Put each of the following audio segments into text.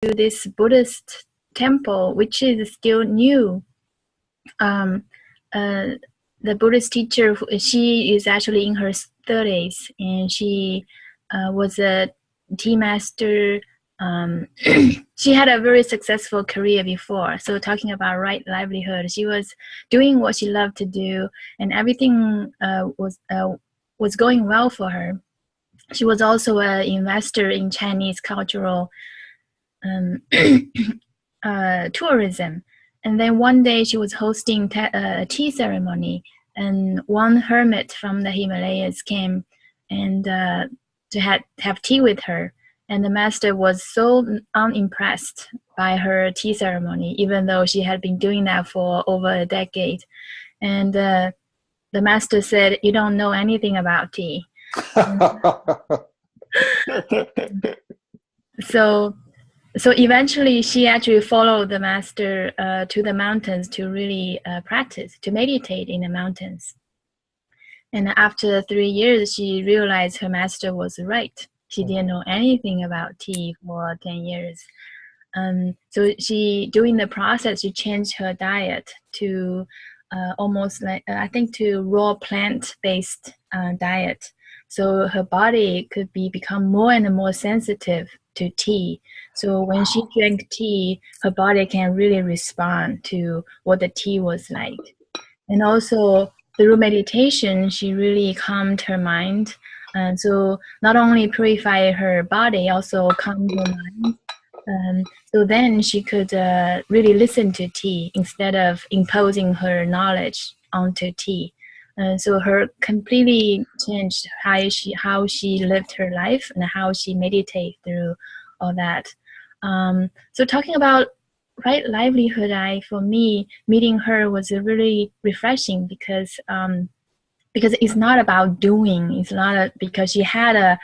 this Buddhist temple, which is still new. The Buddhist teacher, she is actually in her 30s, and she was a tea master. She had a very successful career before. So talking about right livelihood, she was doing what she loved to do, and everything was going well for her. She was also an investor in Chinese cultural tourism. And then one day she was hosting a tea ceremony, and one hermit from the Himalayas came and to have tea with her. And the master was so unimpressed by her tea ceremony, even though she had been doing that for over a decade. And the master said, "You don't know anything about tea." So eventually she actually followed the master to the mountains to really practice, to meditate in the mountains. And after 3 years, she realized her master was right. She didn't know anything about tea for 10 years. So during the process, she changed her diet to almost like, I think, to raw plant-based diet. So her body could become more and more sensitive to tea. So when she drank tea, her body can really respond to what the tea was like. And also through meditation, she really calmed her mind. And so not only purify her body, also calm her mind. So then she could really listen to tea instead of imposing her knowledge onto tea. So her completely changed how she lived her life and how she meditated through all that. So talking about right livelihood, for me, meeting her was really refreshing because it's not about doing. It's not because she had a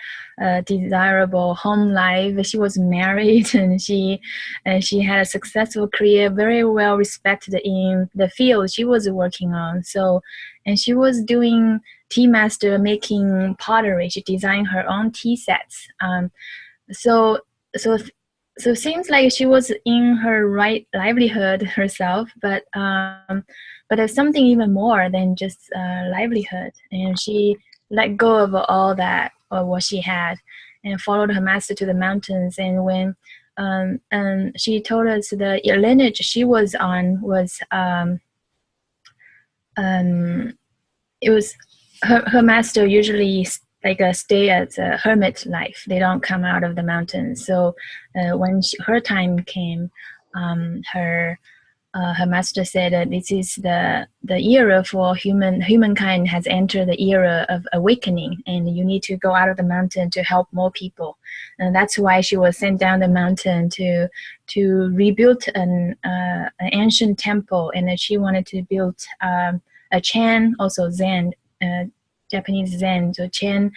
desirable home life. She was married and she had a successful career, very well respected in the field she was working on. So, and she was doing tea master, making pottery. She designed her own tea sets. So it seems like she was in her right livelihood herself, but there's something even more than just livelihood. And she let go of all that, or what she had, and followed her master to the mountains. And when and she told us the lineage she was on was it was her master usually stay as a hermit life. They don't come out of the mountains. So when her time came, her master said that this is the era for humankind has entered the era of awakening, and you need to go out of the mountain to help more people. And that's why she was sent down the mountain to rebuild an ancient temple, and that she wanted to build a Chan, also Zen, Japanese Zen, so Chan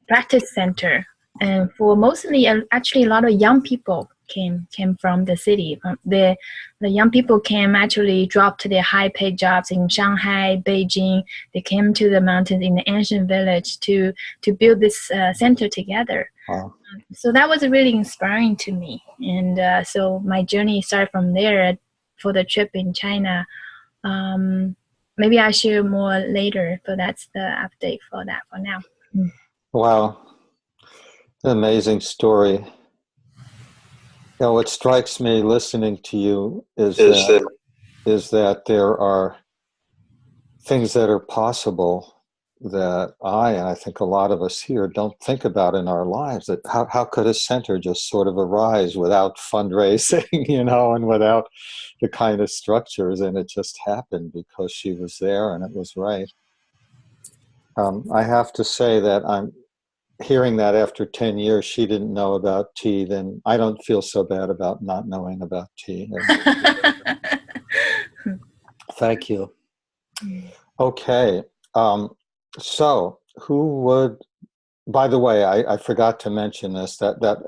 practice center. And for mostly, actually, a lot of young people came from the city. The young people came, actually dropped their high-paid jobs in Shanghai, Beijing. They came to the mountains in the ancient village to build this center together. Wow. So that was really inspiring to me. And so my journey started from there for the trip in China. Maybe I'll share more later, but that's the update for that for now. Wow. An amazing story. You know, what strikes me listening to you is that there are things that are possible that I think a lot of us here don't think about in our lives. That how could a center just sort of arise without fundraising, you know, and without the kind of structures, and it just happened because she was there and it was right. I have to say that I'm hearing that after 10 years she didn't know about tea, then I don't feel so bad about not knowing about tea. Thank you. Okay. So who would, by the way, I forgot to mention this, that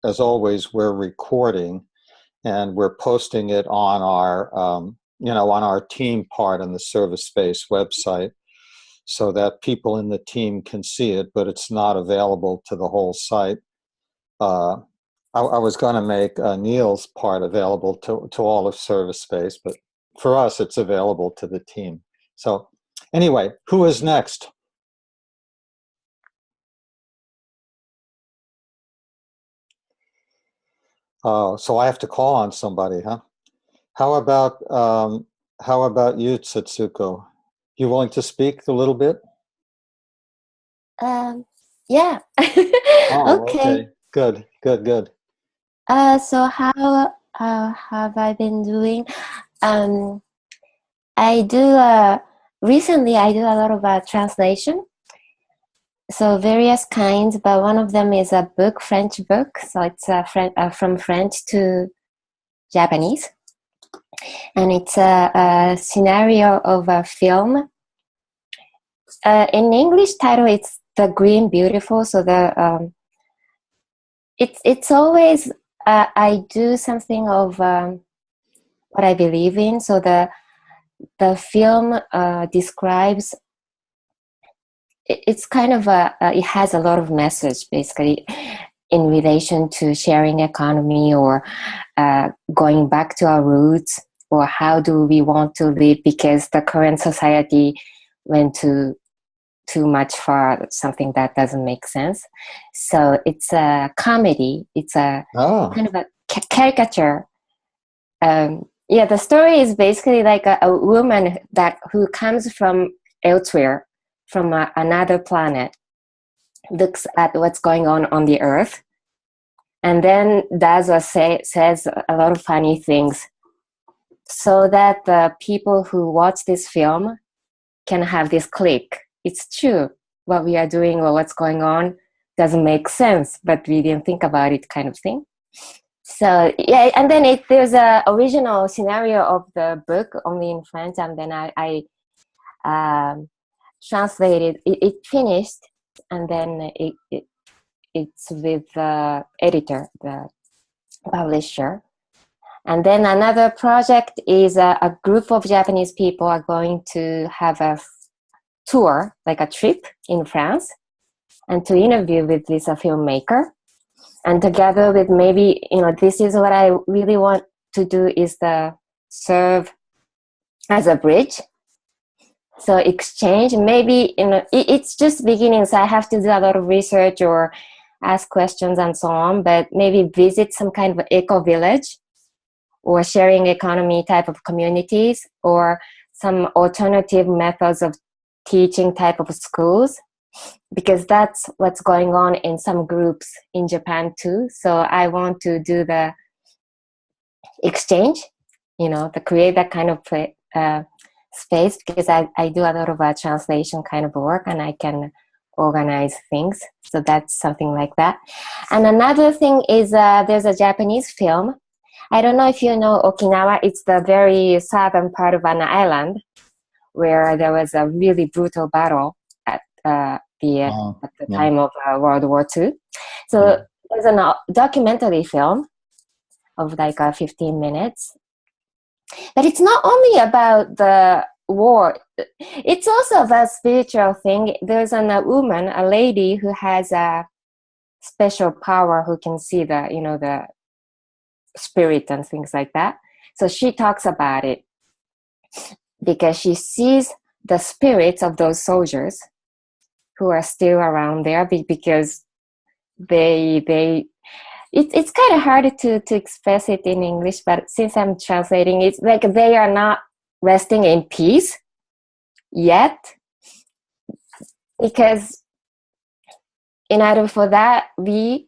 as always, we're recording and we're posting it on our, on our team part on the Service Space website so that people in the team can see it, but it's not available to the whole site. I was going to make Neil's part available to all of Service Space, but for us, it's available to the team. So anyway, who is next? So I have to call on somebody, huh? How about you, Satsuko? You willing to speak a little bit? Yeah. Oh, Okay. okay. Good. So how have I been doing? I do recently I do a lot of translation. So various kinds, but one of them is a book, French book. So it's from French to Japanese, and it's a scenario of a film. In English title, it's The Green Beautiful. So it's always I do something of what I believe in. So the film describes. It's kind of it has a lot of message basically in relation to sharing economy or going back to our roots, or how do we want to live, because the current society went too much for something that doesn't make sense. So it's a comedy. It's a kind of a caricature. Yeah, the story is basically like a woman who comes from elsewhere, from another planet, looks at what's going on the earth, and then does or says a lot of funny things, so that the people who watch this film can have this click. It's true. What we are doing or what's going on doesn't make sense, but we didn't think about it, kind of thing. So yeah, and then there's a original scenario of the book only in French, and then I translated it finished, and then it's with the editor, the publisher. And then another project is a group of Japanese people are going to have a tour, like a trip in France, and to interview with this filmmaker. And together with maybe, this is what I really want to do, is serve as a bridge. So exchange, maybe, it's just beginning, so I have to do a lot of research or ask questions and so on, but maybe visit some kind of eco-village or sharing economy type of communities, or some alternative methods of teaching type of schools, because that's what's going on in some groups in Japan too. So I want to do the exchange, to create that kind of space, because I do a lot of translation kind of work, and I can organize things. So that's something like that. And another thing is there's a Japanese film. I don't know if you know Okinawa. It's the very southern part of an island where there was a really brutal battle at the time of World War II. So there's a documentary film of like 15 minutes. But it's not only about the war. It's also about spiritual thing. There's a woman, a lady who has a special power, who can see the spirit and things like that. So she talks about it because she sees the spirits of those soldiers who are still around there, because it's kind of hard to express it in English, but since I'm translating, it's like they are not resting in peace yet, because in order for that, we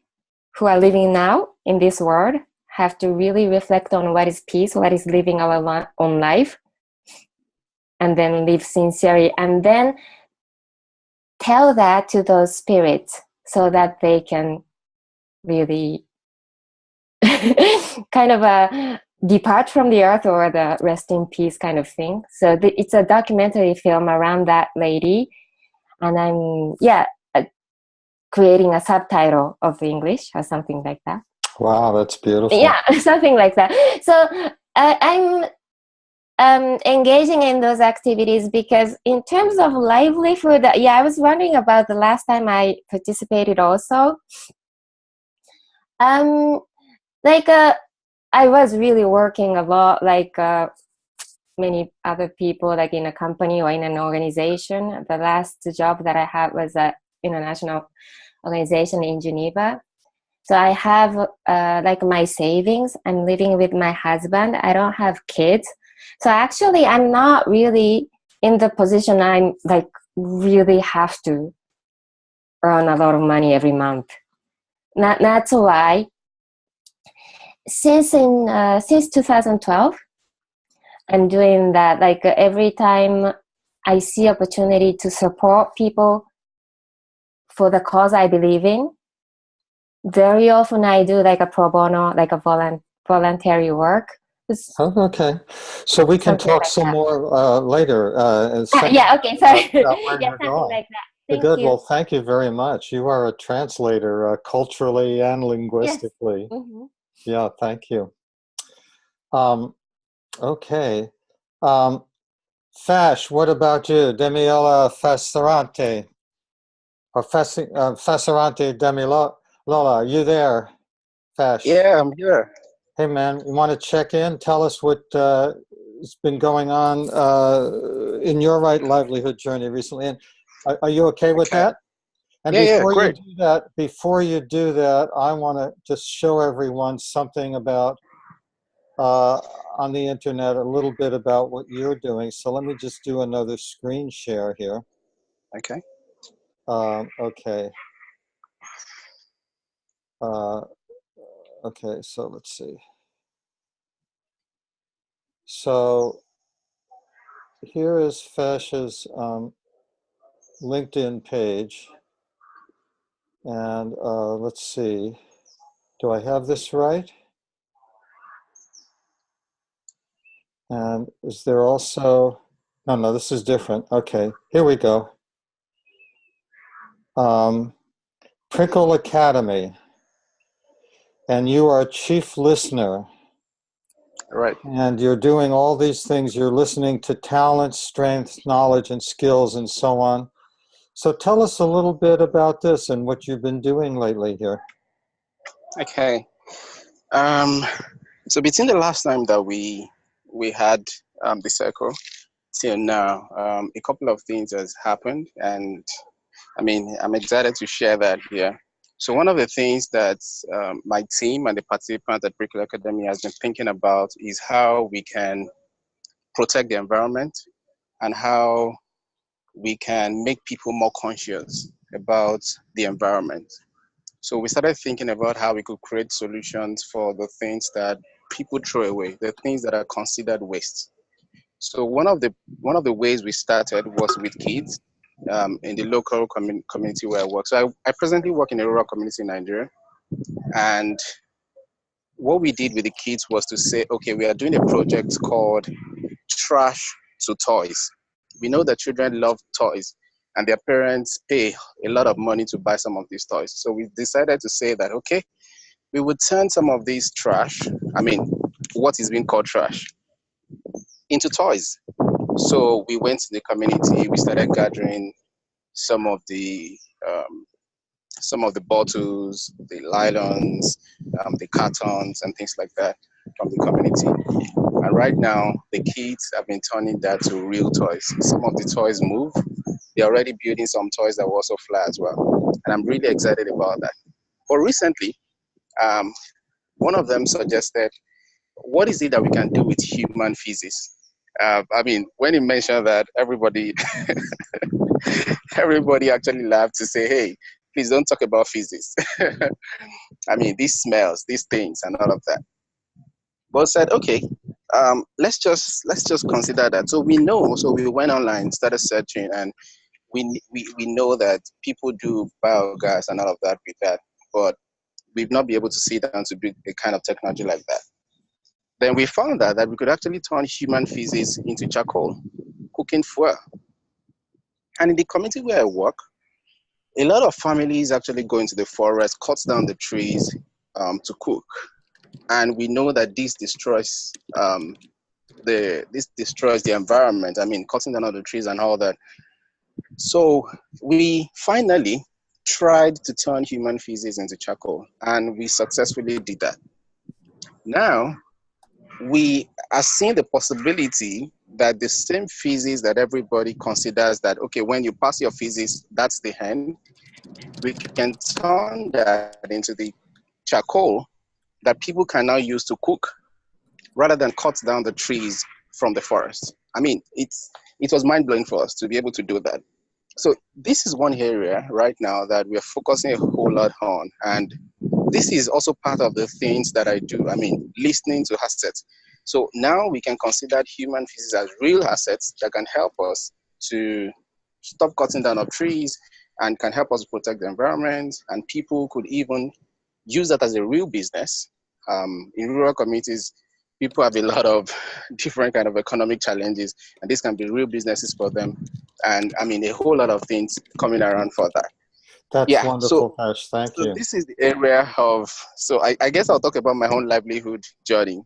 who are living now in this world have to really reflect on what is peace, what is living our own life, and then live sincerely, and then tell that to those spirits so that they can really kind of depart from the earth, or the rest in peace kind of thing. So it's a documentary film around that lady, and I'm creating a subtitle of English or something like that. Wow, that's beautiful. Yeah, something like that. So I'm engaging in those activities, because in terms of livelihood, I was wondering about the last time I participated also. Like I was really working a lot, like many other people, like in a company or in an organization. The last job that I had was at international organization in Geneva. So I have like my savings. I'm living with my husband. I don't have kids. So actually, I'm not really in the position I'm like really have to earn a lot of money every month. That's why since 2012, I'm doing that. Like every time I see opportunity to support people for the cause I believe in, very often I do like a pro bono, like a voluntary work. Oh, okay. So we can talk like some that. more later. Yeah, okay, sorry. About where Yeah, you're something going. like that. Thank Good. you. Well, thank you very much. You are a translator, culturally and Yes. linguistically. Mm-hmm. Yeah, thank you. Okay. Um, Fash, what about you? Demiela Fasarante, or Fasarante Demilola, are you there, Fash? Yeah, I'm here. Hey, man, you want to check in? Tell us what has been going on in your right livelihood journey recently. And are you okay with that? And Yeah, before great. you do that, I want to just show everyone something about on the internet, a little bit about what you're doing. So let me just do another screen share here. Okay. Okay. Okay, so let's see. So here is Fash's LinkedIn page. And let's see, do I have this right? And is there also, no, this is different. Okay, here we go. Prickle Academy. And you are chief listener. Right. And you're doing all these things. You're listening to talent, strengths, knowledge, and skills, and so on. So tell us a little bit about this and what you've been doing lately here. Okay. So between the last time that we had the circle till now, a couple of things has happened, and I mean, I'm excited to share that here. So one of the things that my team and the participants at Prickle Academy has been thinking about is how we can protect the environment and how we can make people more conscious about the environment. So we started thinking about how we could create solutions for the things that people throw away, the things that are considered waste. So one of the ways we started was with kids in the local community where I work. So I presently work in a rural community in Nigeria, and what we did with the kids was to say, okay, we are doing a project called Trash to Toys. We know that children love toys, and their parents pay a lot of money to buy some of these toys. So we decided to say that, okay, we would turn some of these trash, I mean, what is being called trash, into toys. So we went to the community, we started gathering some of the um, bottles, the nylons, the cartons, and things like that from the community. And right now, the kids have been turning that to real toys. Some of the toys move. They're already building some toys that will also fly as well. And I'm really excited about that. But recently, um, one of them suggested, what is it that we can do with human feces? I mean, when he mentioned that, everybody actually laughed to say, hey, please don't talk about feces. I mean, these smells, these things, and all of that. But said, okay, let's just consider that. So we know. So we went online, started searching, and we know that people do biogas and all of that with that, but we've not been able to sit down to build a kind of technology like that. Then we found that we could actually turn human feces into charcoal, cooking fuel. And in the community where I work, a lot of families actually go into the forest, cut down the trees to cook. And we know that this destroys the environment. I mean, cutting down all the trees and all that. So we finally tried to turn human feces into charcoal, and we successfully did that. Now, we are seeing the possibility that the same physics that everybody considers that, okay, when you pass your physics, that's the end, we can turn that into the charcoal that people can now use to cook rather than cut down the trees from the forest. I mean, it was mind-blowing for us to be able to do that. So this is one area right now that we're focusing a whole lot on. And this is also part of the things that I do. I mean, listening to assets. So now we can consider human physics as real assets that can help us to stop cutting down of trees and can help us protect the environment. And people could even use that as a real business. In rural communities, people have a lot of different kind of economic challenges, and this can be real businesses for them. And I mean, a whole lot of things coming around for that. That's wonderful, Harsh. Thank you. This is the area of, so I guess I'll talk about my own livelihood journey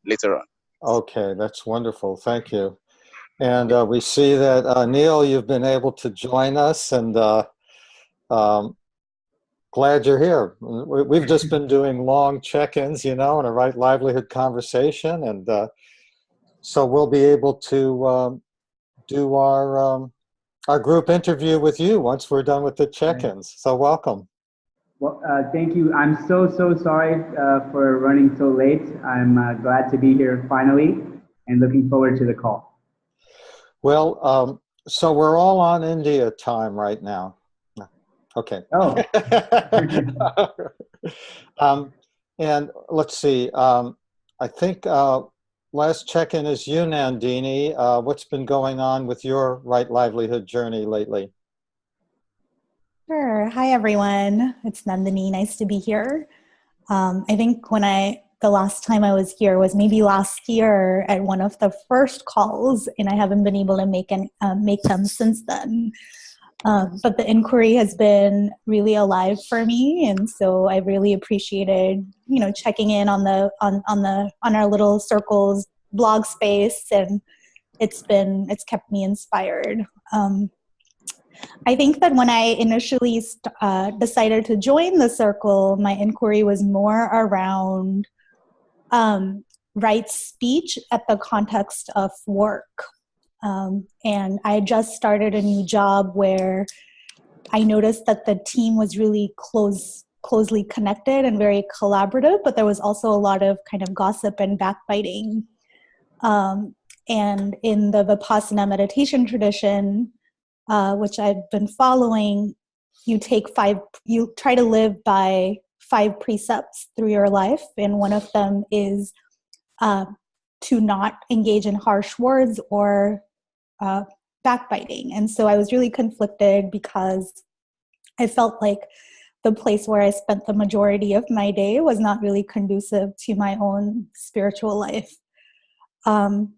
later on. Okay, that's wonderful. Thank you. And we see that, Neil, you've been able to join us, and glad you're here. We've just been doing long check-ins, and a right livelihood conversation. And so we'll be able to do our group interview with you once we're done with the check-ins. So welcome. Well, thank you. I'm so sorry for running so late. I'm glad to be here finally and looking forward to the call. Well, so we're all on India time right now. Okay. Oh. And let's see. I think last check-in is you, Nandini. What's been going on with your right livelihood journey lately? Sure. Hi, everyone. It's Nandini. Nice to be here. I think the last time I was here was maybe last year at one of the first calls, and I haven't been able to make them since then. But the inquiry has been really alive for me, and so I really appreciated, checking in on our little circles blog space, and it's kept me inspired. I think that when I initially decided to join the circle, my inquiry was more around right speech at the context of work. And I just started a new job where I noticed that the team was really closely connected and very collaborative, but there was also a lot of kind of gossip and backbiting. And in the Vipassana meditation tradition, which I've been following, you try to live by 5 precepts through your life, and one of them is to not engage in harsh words or backbiting. And so I was really conflicted because I felt like the place where I spent the majority of my day was not really conducive to my own spiritual life. And,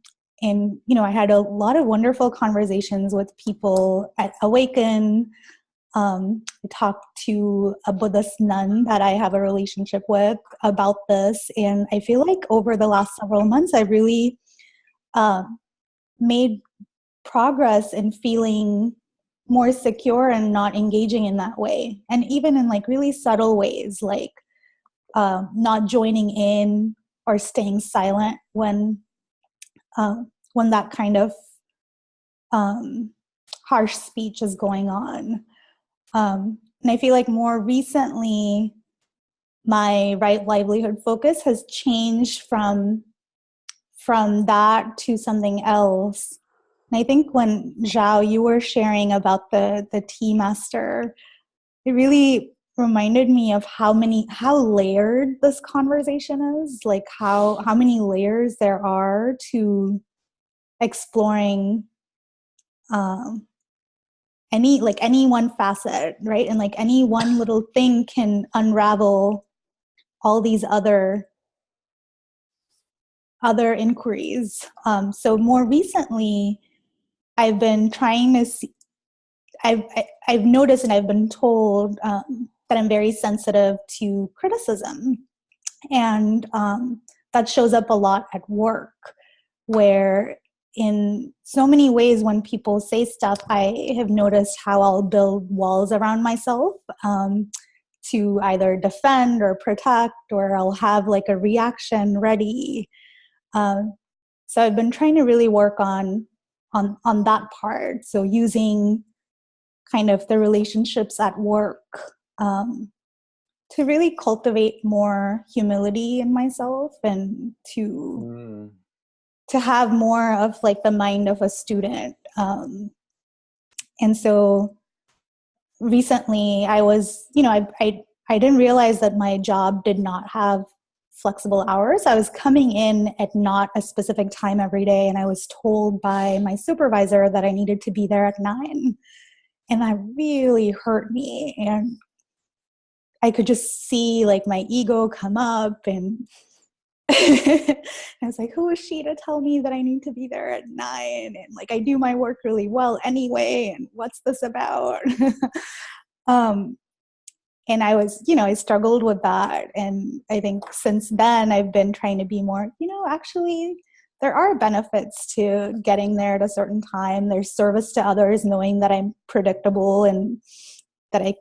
I had a lot of wonderful conversations with people at Awaken. I talked to a Buddhist nun that I have a relationship with about this. And I feel like over the last several months, I really made progress in feeling more secure and not engaging in that way. And even in really subtle ways, like not joining in or staying silent when that kind of harsh speech is going on. And I feel like more recently, my right livelihood focus has changed from that to something else. And I think when Zhao, you were sharing about the tea master, it really reminded me of how layered this conversation is, like how many layers there are to exploring any one facet, right? And any one little thing can unravel all these other inquiries. So more recently, I've been trying to see, I've noticed and I've been told that I'm very sensitive to criticism. And that shows up a lot at work, where in so many ways when people say stuff, I have noticed how I'll build walls around myself to either defend or protect, or I'll have like a reaction ready. So I've been trying to really work on that part. So using kind of the relationships at work to really cultivate more humility in myself, and to have more of like the mind of a student. And so recently I was, I didn't realize that my job did not have flexible hours. I was coming in at not a specific time every day, and I was told by my supervisor that I needed to be there at 9. And that really hurt me. And I could just see like my ego come up, and I was like, who is she to tell me that I need to be there at 9? And like, I do my work really well anyway. And what's this about? And I was, I struggled with that. And I think since then I've been trying to be more, actually there are benefits to getting there at a certain time. There's service to others, knowing that I'm predictable and that I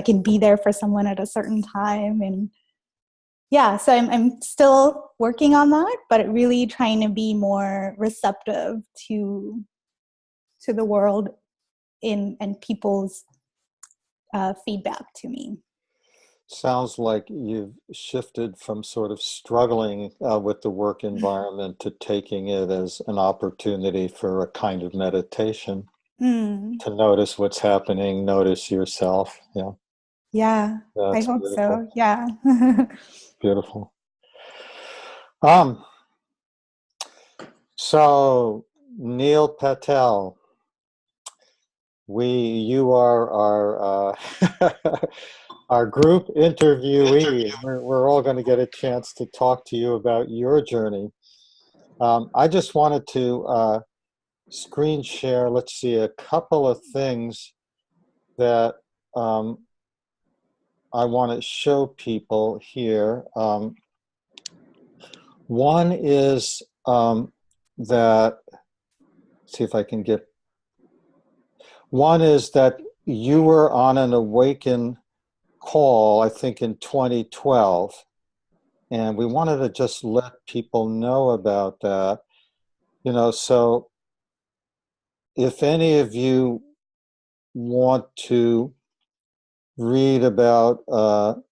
can be there for someone at a certain time. And yeah, so I'm still working on that, but really trying to be more receptive to the world and people's feedback to me. Sounds like you've shifted from sort of struggling with the work environment to taking it as an opportunity for a kind of meditation, to notice what's happening, notice yourself. Yeah. Yeah, That's I hope beautiful. so. Yeah. Beautiful. So Neil Patel, you are our our group interviewee. We're all going to get a chance to talk to you about your journey. I just wanted to screen share, let's see, a couple of things that I want to show people here. One is that, see if I can get, one is that you were on an Awaken call, I think in 2012, and we wanted to just let people know about that. So if any of you want to read about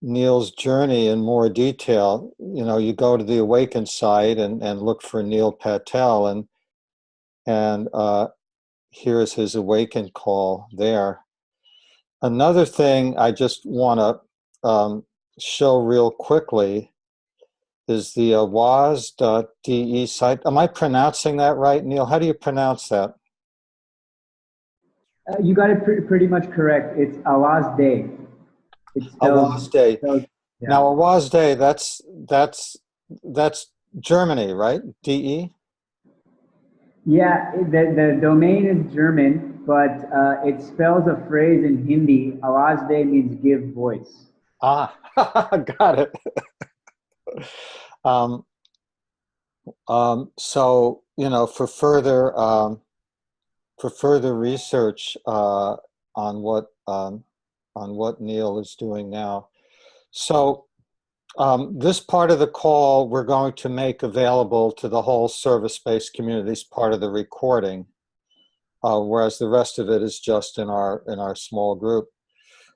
Neil's journey in more detail, you go to the Awaken site and look for Neil Patel, and here's his Awaken call there. Another thing I just want to show real quickly is the awaz.de site. Am I pronouncing that right, Neil? How do you pronounce that? You got it pretty much correct. It's Awaz Day. It's Awaz Day. Yeah. Now, Awaz Day, that's Germany, right? DE? Yeah, the domain is German, but it spells a phrase in Hindi. Awaz Day means give voice. Ah, got it. So, for further research on what Neil is doing now. So this part of the call we're going to make available to the whole service-based community. This part of the recording, whereas the rest of it is just in our small group.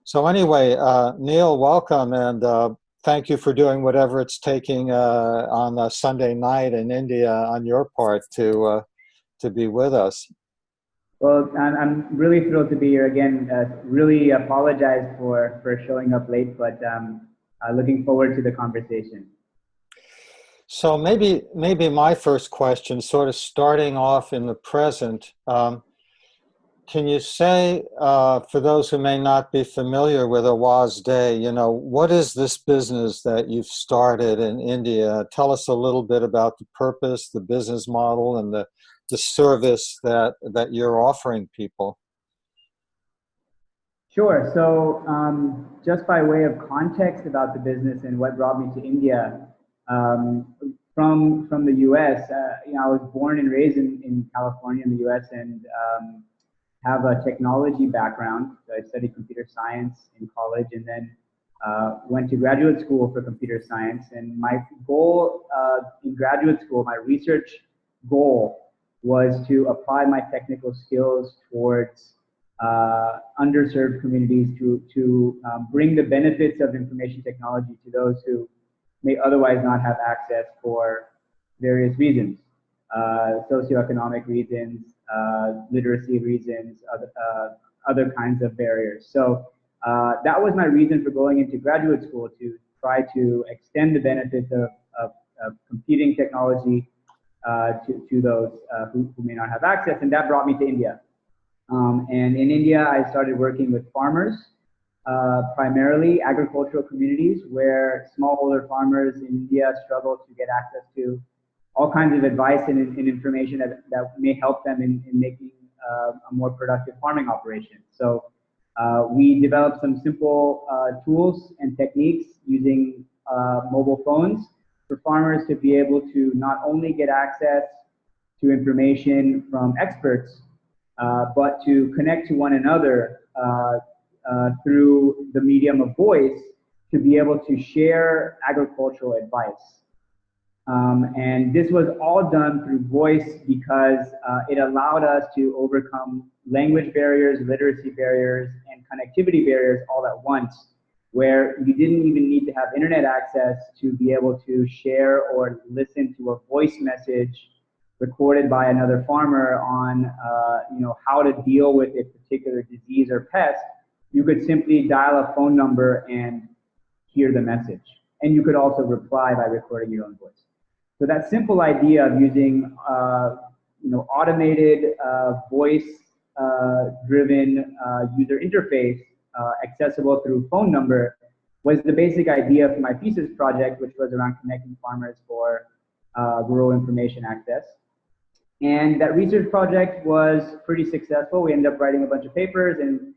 So anyway, Neil, welcome, and thank you for doing whatever it's taking on a Sunday night in India on your part to be with us. Well, I'm really thrilled to be here again. Really apologize for showing up late, but looking forward to the conversation. So maybe my first question, sort of starting off in the present, can you say, for those who may not be familiar with Awaz Day, what is this business that you've started in India? Tell us a little bit about the purpose, the business model, and the service that you're offering people. Sure. So just by way of context about the business and what brought me to India, from the U.S., I was born and raised in California in the U.S. and have a technology background. So I studied computer science in college, and then went to graduate school for computer science. And my goal in graduate school, my research goal, was to apply my technical skills towards underserved communities to bring the benefits of information technology to those who may otherwise not have access for various reasons, socioeconomic reasons, literacy reasons, other kinds of barriers. So that was my reason for going into graduate school, to try to extend the benefits of computing technology to those who may not have access, and that brought me to India. And in India, I started working with farmers, primarily agricultural communities, where smallholder farmers in India struggle to get access to all kinds of advice and information that may help them in making a more productive farming operation. So we developed some simple tools and techniques using mobile phones for farmers to be able to not only get access to information from experts, but to connect to one another through the medium of voice, to be able to share agricultural advice. And this was all done through voice because it allowed us to overcome language barriers, literacy barriers, and connectivity barriers all at once, where you didn't even need to have internet access to be able to share or listen to a voice message recorded by another farmer on how to deal with a particular disease or pest. You could simply dial a phone number and hear the message. And you could also reply by recording your own voice. So that simple idea of using automated voice-driven user interface accessible through phone number was the basic idea for my thesis project, which was around connecting farmers for rural information access. And that research project was pretty successful. We ended up writing a bunch of papers and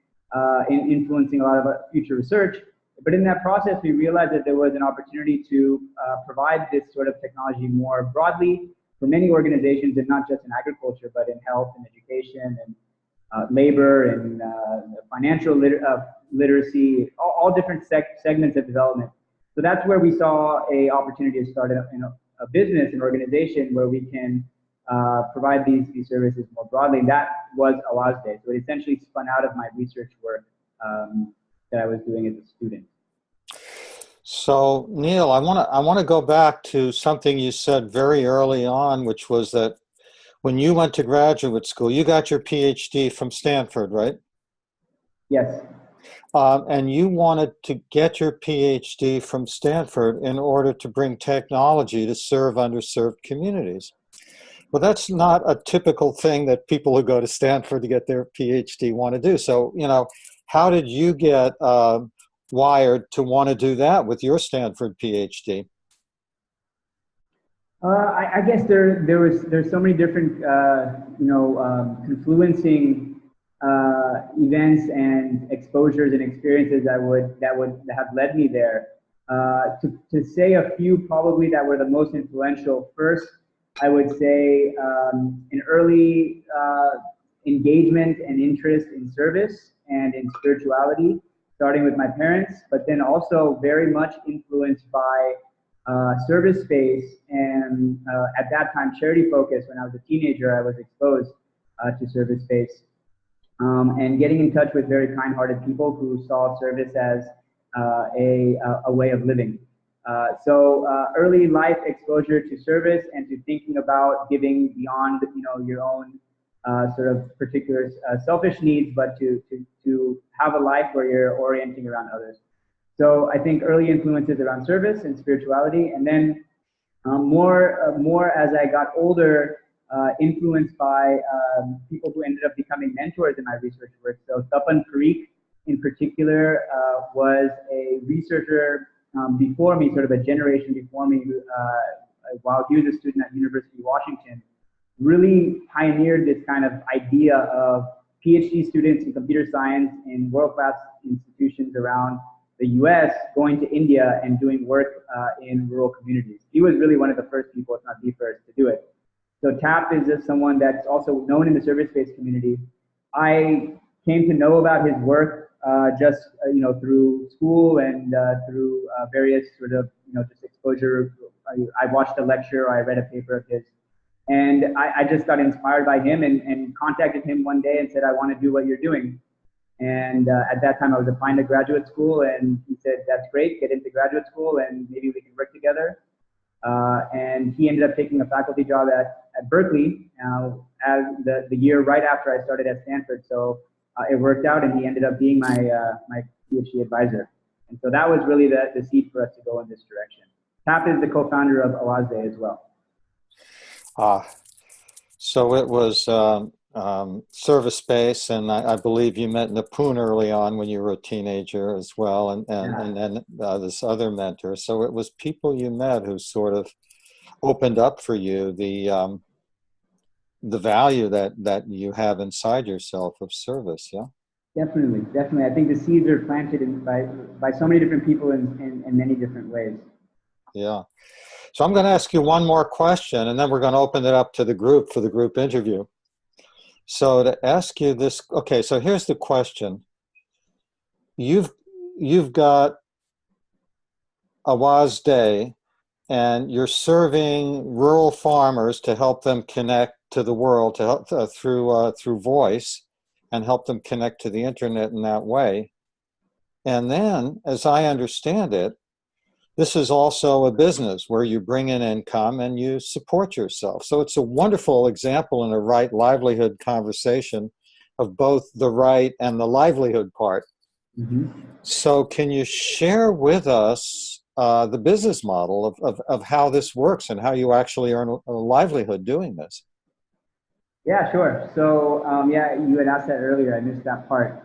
influencing a lot of future research. But in that process, we realized that there was an opportunity to provide this sort of technology more broadly for many organizations, and not just in agriculture, but in health and education and labor and financial literacy, all different segments of development. So that's where we saw an opportunity to start a business, an organization where we can provide these services more broadly. And that was Awaz Day. So it essentially spun out of my research work that I was doing as a student. So Neil, I want to go back to something you said very early on, which was that when you went to graduate school, you got your PhD from Stanford, right? Yes. And you wanted to get your PhD from Stanford in order to bring technology to serve underserved communities. Well, that's not a typical thing that people who go to Stanford to get their PhD want to do. So, how did you get wired to want to do that with your Stanford PhD? I guess there's so many different confluencing events and exposures and experiences that would have led me there. To say a few probably that were the most influential. First, I would say an early engagement and interest in service and in spirituality, starting with my parents, but then also very much influenced by service space and at that time charity focus. When I was a teenager, I was exposed to service space and getting in touch with very kind-hearted people who saw service as a way of living. So early life exposure to service and to thinking about giving beyond your own sort of particular selfish needs, but to have a life where you're orienting around others. So I think early influences around service and spirituality, and then more as I got older, influenced by people who ended up becoming mentors in my research work. So Tapan Parikh in particular was a researcher before me, sort of a generation before me, while he was a student at University of Washington, really pioneered this kind of idea of PhD students in computer science in world-class institutions around the US going to India and doing work in rural communities. He was really one of the first people, if not the first, to do it. So TAP is just someone that's also known in the service-based community. I came to know about his work through school and through various sort of just exposure. I watched a lecture or I read a paper of his, and I just got inspired by him and contacted him one day and said, I want to do what you're doing. And at that time I was applying to graduate school, and he said, that's great, get into graduate school and maybe we can work together. And he ended up taking a faculty job at Berkeley as the year right after I started at Stanford. So it worked out, and he ended up being my PhD advisor. And so that was really the seed for us to go in this direction. Tap is the co-founder of Awazde as well. So it was service-based, and I believe you met Nipun early on when you were a teenager as well, and then this other mentor. So it was people you met who sort of opened up for you the value that you have inside yourself of service. Yeah. Definitely. I think the seeds are planted by so many different people in many different ways. Yeah. So I'm going to ask you one more question, and then we're going to open it up to the group for the group interview. So to ask you this, okay, so here's the question. You've got Awazde, and you're serving rural farmers to help them connect to the world to help, through voice, and help them connect to the internet in that way. And then, as I understand it, this is also a business where you bring in income and you support yourself. So it's a wonderful example in a right livelihood conversation of both the right and the livelihood part. Mm-hmm. So can you share with us the business model of how this works and how you actually earn a livelihood doing this? Yeah, sure. So you had asked that earlier. I missed that part.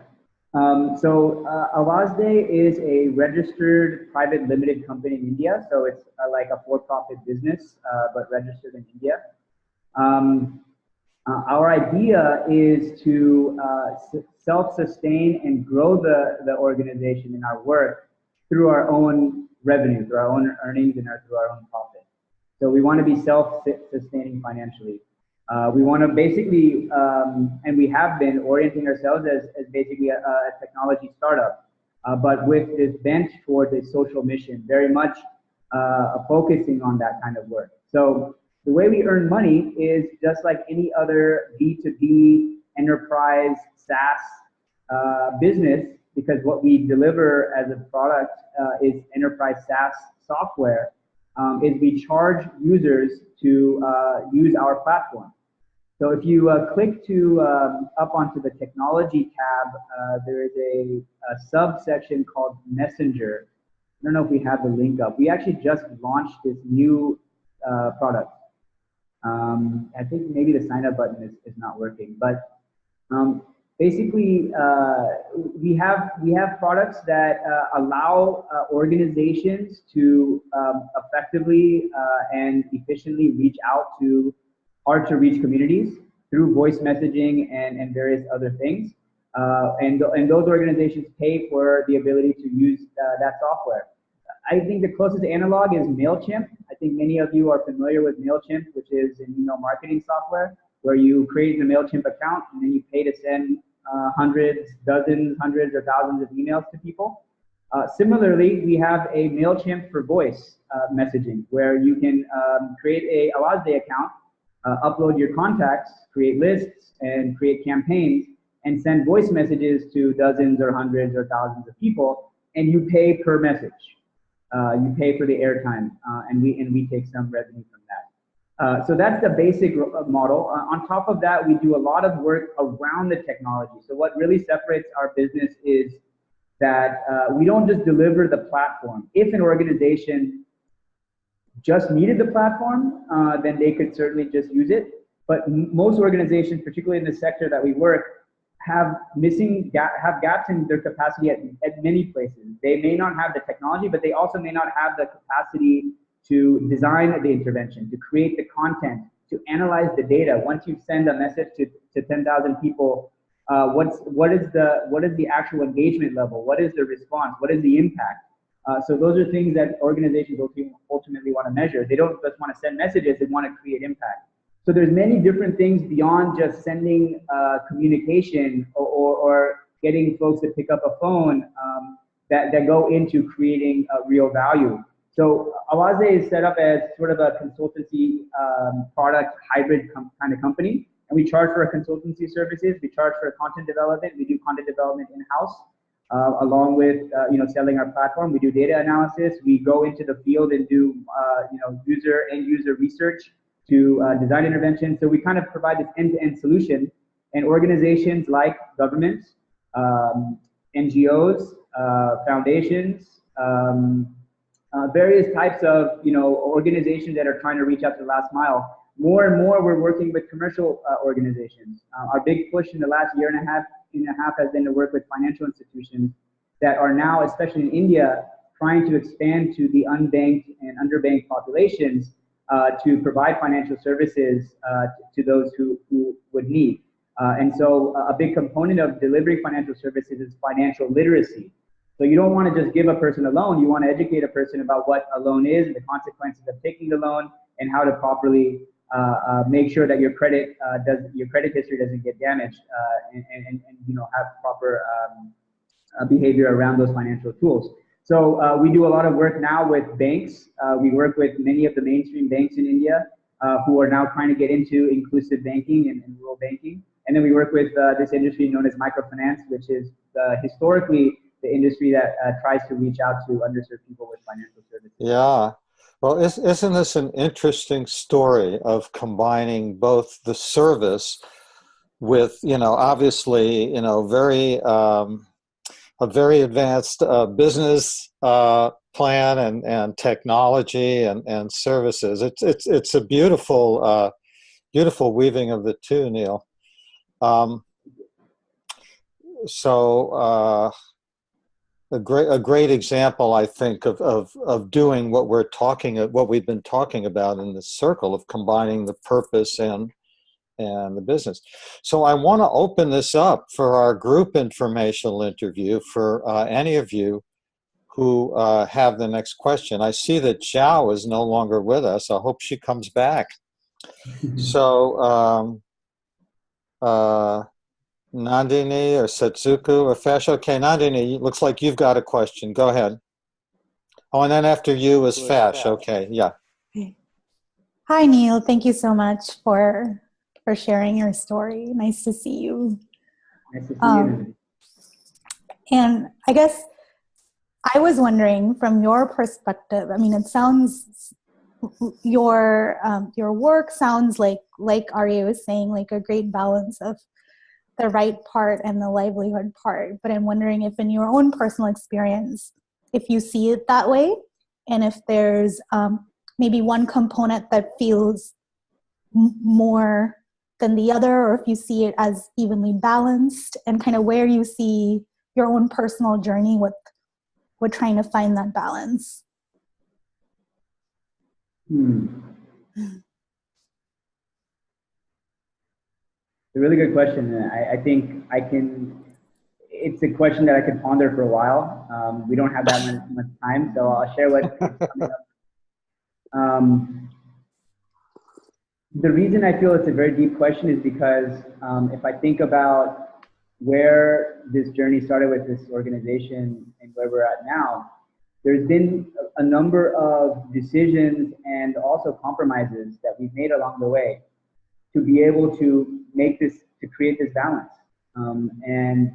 Awazde is a registered private limited company in India. So it's like a for-profit business, but registered in India. Our idea is to self-sustain and grow the organization and our work through our own revenue, through our own earnings, and through our own profit. So we want to be self-sustaining financially. We want to basically, and we have been orienting ourselves as basically a technology startup, but with this bent towards a social mission, very much focusing on that kind of work. So the way we earn money is just like any other B2B enterprise SaaS business, because what we deliver as a product is enterprise SaaS software, is we charge users to use our platform. So if you click to up onto the technology tab, there is a subsection called Messenger. I don't know if we have the link up. We actually just launched this new product. I think maybe the sign up button is not working, but basically we have products that allow organizations to effectively and efficiently reach out to hard to reach communities through voice messaging and various other things. And those organizations pay for the ability to use that software. I think the closest analog is MailChimp. I think many of you are familiar with MailChimp, which is an email marketing software where you create a MailChimp account and then you pay to send hundreds or thousands of emails to people. Similarly, we have a MailChimp for voice messaging where you can create a Awazde account, upload your contacts, create lists, and create campaigns, and send voice messages to dozens or hundreds or thousands of people, and you pay per message. You pay for the airtime, and we take some revenue from that. So that's the basic model. On top of that, we do a lot of work around the technology. So what really separates our business is that we don't just deliver the platform. If an organization just needed the platform, then they could certainly just use it. But most organizations, particularly in the sector that we work, have gaps in their capacity at many places. They may not have the technology, but they also may not have the capacity to design the intervention, to create the content, to analyze the data. Once you send a message to 10,000 people, what is the actual engagement level? What is the response? What is the impact? So those are things that organizations ultimately want to measure. They don't just want to send messages, they want to create impact. So there's many different things beyond just sending communication or getting folks to pick up a phone that go into creating real value. So Awaze is set up as sort of a consultancy product hybrid kind of company. And we charge for our consultancy services. We charge for content development. We do content development in-house, along with selling our platform. We do data analysis. We go into the field and do end user research to design intervention. So we kind of provide this end-to-end solution. And organizations like governments, NGOs, foundations, various types of organizations that are trying to reach out to the last mile. More and more, we're working with commercial organizations. Our big push in the last year and a half has been to work with financial institutions that are now, especially in India, trying to expand to the unbanked and underbanked populations to provide financial services to those who would need. And so a big component of delivering financial services is financial literacy. So you don't want to just give a person a loan. You want to educate a person about what a loan is and the consequences of taking the loan and how to properly make sure that your credit history doesn't get damaged and have proper behavior around those financial tools. So we do a lot of work now with banks. We work with many of the mainstream banks in India who are now trying to get into inclusive banking and rural banking. And then we work with this industry known as microfinance, which is historically the industry that tries to reach out to underserved people with financial services. Yeah. Well, isn't this an interesting story of combining both the service with, obviously, a very advanced business plan and technology and services. It's a beautiful beautiful weaving of the two, Neil. A great example, I think, of doing what we've been talking about in this circle of combining the purpose and the business. So I want to open this up for our group informational interview for any of you who have the next question. I see that Zhao is no longer with us. I hope she comes back. So Nandini or Setsuku or Fesh. Okay, Nandini, looks like you've got a question. Go ahead. Oh, and then after you is Fesh. Okay, yeah. Hi, Neil. Thank you so much for sharing your story. Nice to see you. Nice to see you. And I guess I was wondering, from your perspective, I mean, it sounds your work sounds like Arya was saying, like a great balance of the right part and the livelihood part. But I'm wondering if in your own personal experience, if you see it that way, and if there's maybe one component that feels more than the other, or if you see it as evenly balanced, and kind of where you see your own personal journey with trying to find that balance. It's a really good question. I think it's a question that I could ponder for a while. We don't have that much time, so I'll share what's coming up. The reason I feel it's a very deep question is because if I think about where this journey started with this organization and where we're at now, there's been a number of decisions and also compromises that we've made along the way to be able to create this balance. And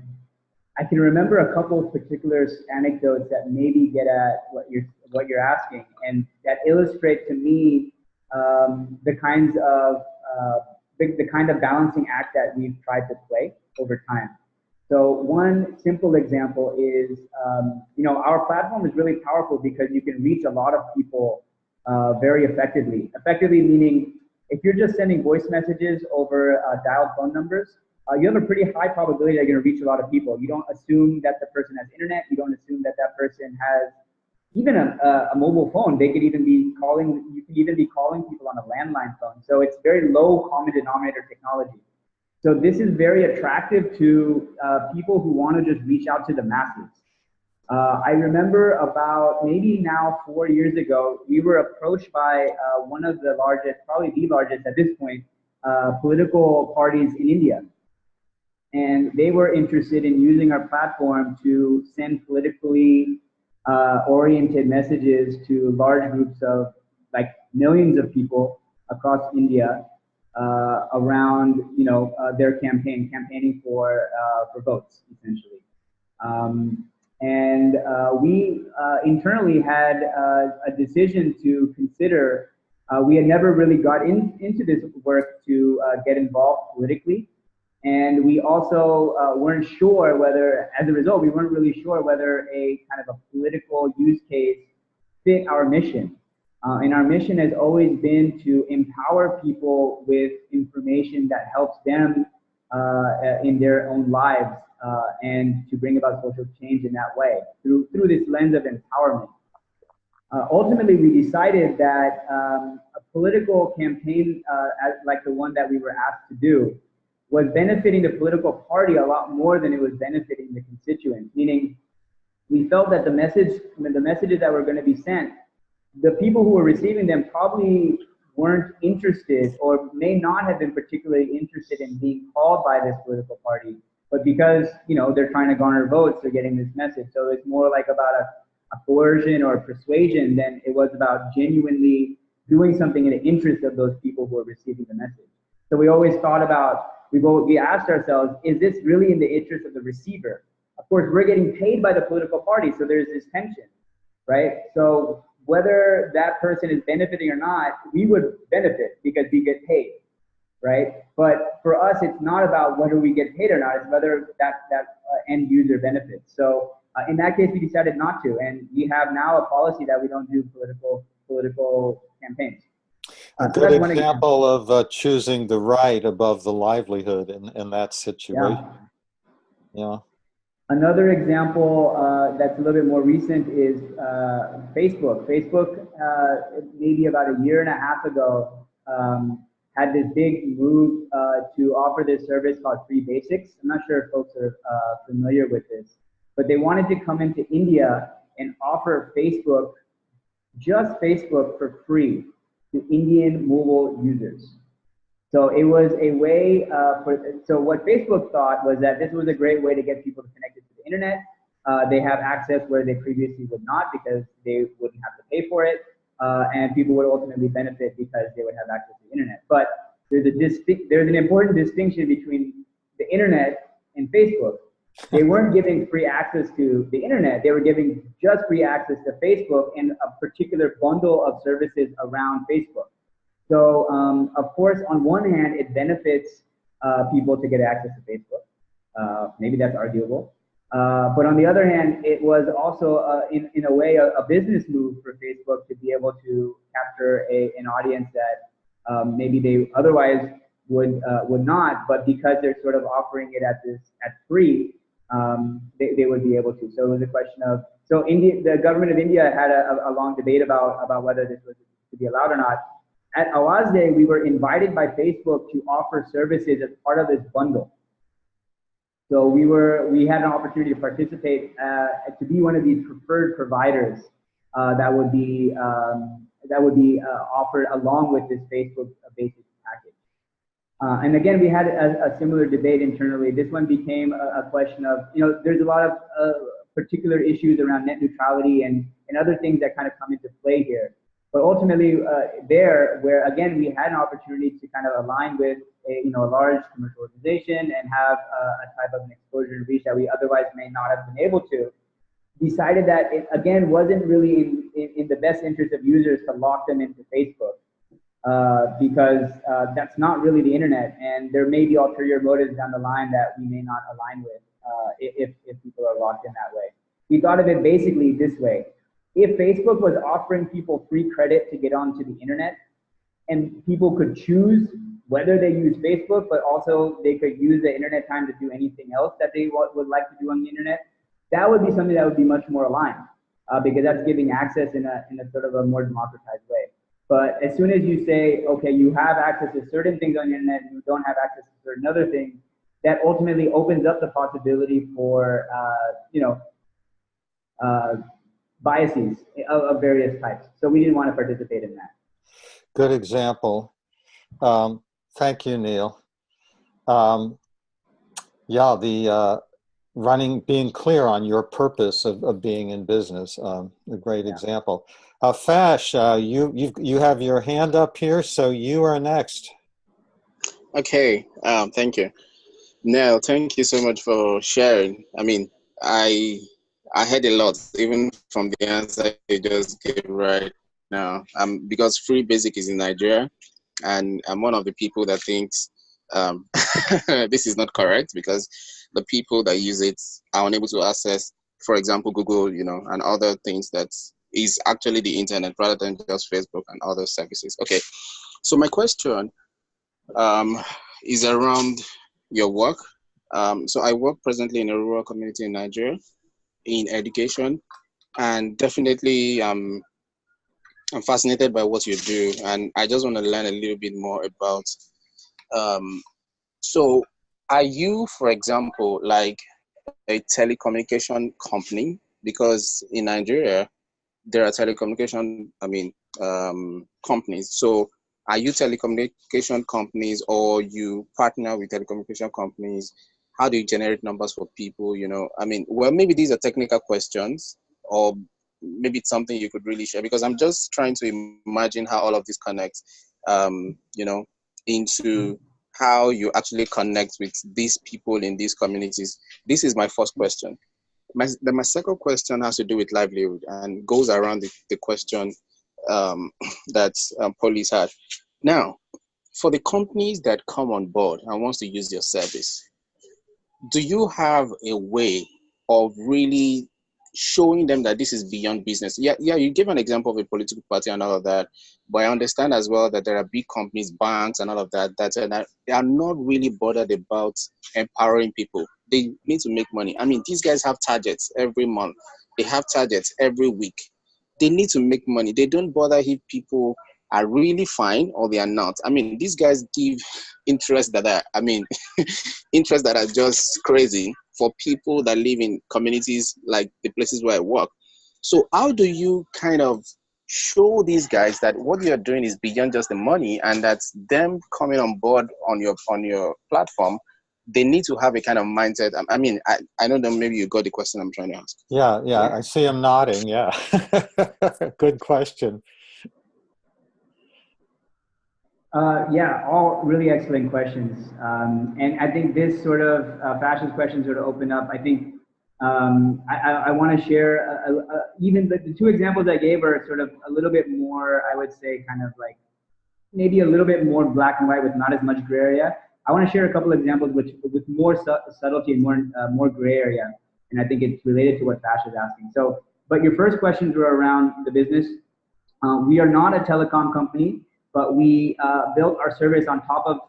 I can remember a couple of particular anecdotes that maybe get at what you're asking, and that illustrate to me the kind of balancing act that we've tried to play over time. So one simple example is, our platform is really powerful because you can reach a lot of people very effectively. Effectively meaning, if you're just sending voice messages over dialed phone numbers, you have a pretty high probability that you're going to reach a lot of people. You don't assume that the person has internet. You don't assume that person has even a mobile phone. They could even be calling. You can even be calling people on a landline phone. So it's very low common denominator technology. So this is very attractive to people who want to just reach out to the masses. I remember about maybe now 4 years ago, we were approached by one of the largest, probably the largest at this point, political parties in India. and they were interested in using our platform to send politically oriented messages to large groups of like millions of people across India around their campaigning for votes essentially. And we internally had a decision to consider. We had never really got into this work to get involved politically. And we also weren't sure whether, as a result, we weren't really sure whether a kind of a political use case fit our mission. And our mission has always been to empower people with information that helps them in their own lives and to bring about social change in that way through this lens of empowerment. Ultimately, we decided that a political campaign like the one that we were asked to do was benefiting the political party a lot more than it was benefiting the constituents, meaning we felt that the messages that were going to be sent, the people who were receiving them probably weren't interested or may not have been particularly interested in being called by this political party, but because they're trying to garner votes, they're getting this message. So it's more like about a coercion or persuasion than it was about genuinely doing something in the interest of those people who are receiving the message. So we always thought about, we asked ourselves, is this really in the interest of the receiver? Of course, we're getting paid by the political party, so there's this tension, right? So whether that person is benefiting or not, we would benefit because we get paid, right? But for us, it's not about whether we get paid or not, it's whether that end user benefits. So in that case, we decided not to, and we have now a policy that we don't do political campaigns. A good example of choosing the right above the livelihood in that situation. Yeah. Another example that's a little bit more recent is Facebook. Facebook, maybe about a year and a half ago, had this big move to offer this service called Free Basics. I'm not sure if folks are familiar with this, but they wanted to come into India and offer Facebook, just Facebook for free to Indian mobile users. So it was a way so what Facebook thought was that this was a great way to get people connected to the internet. They have access where they previously would not because they wouldn't have to pay for it. And people would ultimately benefit because they would have access to the internet. But there's an important distinction between the internet and Facebook. They weren't giving free access to the internet. They were giving just free access to Facebook and a particular bundle of services around Facebook. So, of course, on one hand, it benefits people to get access to Facebook. Maybe that's arguable. But on the other hand, it was also, in a way, a business move for Facebook to be able to capture an audience that maybe they otherwise would not, but because they're sort of offering it at free, they would be able to. So it was a question of, the government of India had a long debate about whether this was to be allowed or not. At Awaaz Day, we were invited by Facebook to offer services as part of this bundle. So we had an opportunity to participate, to be one of these preferred providers that would be offered along with this Facebook basic package. And again, we had a similar debate internally. This one became a question of, there's a lot of particular issues around net neutrality and other things that kind of come into play here. But ultimately, where again we had an opportunity to kind of align with a large commercial organization and have a type of an exposure and reach that we otherwise may not have been able to, decided that it again wasn't really in the best interest of users to lock them into Facebook because that's not really the internet, and there may be ulterior motives down the line that we may not align with if people are locked in that way. We thought of it basically this way. If Facebook was offering people free credit to get onto the internet, and people could choose whether they use Facebook, but also they could use the internet time to do anything else that they would like to do on the internet, that would be something that would be much more aligned because that's giving access in a sort of a more democratized way. But as soon as you say, okay, you have access to certain things on the internet and you don't have access to certain other things, that ultimately opens up the possibility for, biases of various types. So we didn't want to participate in that. Good example. Thank you, Neil. Yeah, the being clear on your purpose of being in business, a great example. Fash, you have your hand up here, so you are next. Okay, thank you. Nell, thank you so much for sharing. I mean, I heard a lot, even from the answer you just gave right now. Because Free Basic is in Nigeria, and I'm one of the people that thinks this is not correct, because the people that use it are unable to access, for example, Google, and other things that is actually the internet rather than just Facebook and other services. Okay, so my question is around your work. So I work presently in a rural community in Nigeria in education, and definitely I'm fascinated by what you do, and I just want to learn a little bit more about. So, are you, for example, like a telecommunication company? Because in Nigeria, there are telecommunication, companies. So are you telecommunication companies, or you partner with telecommunication companies? How do you generate numbers for people? Well, maybe these are technical questions, or maybe it's something you could really share, because I'm just trying to imagine how all of this connects, into how you actually connect with these people in these communities. This is my first question. My second question has to do with livelihood and goes around the question that Police had. Now, for the companies that come on board and wants to use your service, do you have a way of really showing them that this is beyond business? Yeah, you give an example of a political party and all of that, but I understand as well that there are big companies, banks and all of that, that they are not really bothered about empowering people. They need to make money. I mean, these guys have targets every month. They have targets every week. They need to make money. They don't bother if people are really fine or they are not. I mean, these guys give interest that interests that are just crazy for people that live in communities like the places where I work. So how do you kind of show these guys that what you're doing is beyond just the money, and that them coming on board on your platform, they need to have a kind of mindset? I know that maybe you got the question I'm trying to ask. Yeah, I see him nodding. Yeah, good question. All really excellent questions. And I think this sort of Fash's question sort of opened up. I think I want to share even the two examples I gave are sort of a little bit more, I would say, kind of like maybe a little bit more black and white with not as much gray area. I want to share a couple of examples with more subtlety and more gray area. And I think it's related to what Fash is asking. So, but your first questions were around the business. We are not a telecom company, but we built our service on top of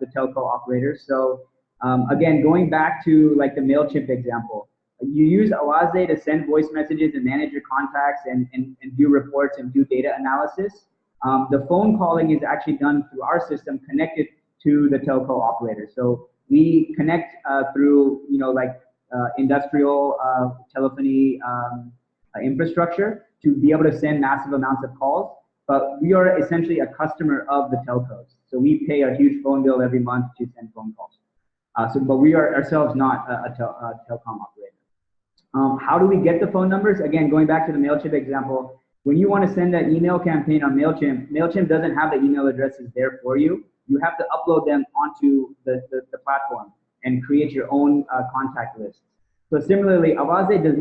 the telco operators. So again, going back to like the MailChimp example, you use Awaze to send voice messages and manage your contacts and do reports and do data analysis. The phone calling is actually done through our system connected to the telco operator. So we connect through, industrial telephony infrastructure to be able to send massive amounts of calls. But we are essentially a customer of the telcos. So we pay a huge phone bill every month to send phone calls. But we are ourselves not a telecom operator. How do we get the phone numbers? Again, going back to the MailChimp example, when you want to send an email campaign on MailChimp doesn't have the email addresses there for you. You have to upload them onto the platform and create your own contact list. So similarly, Awaze does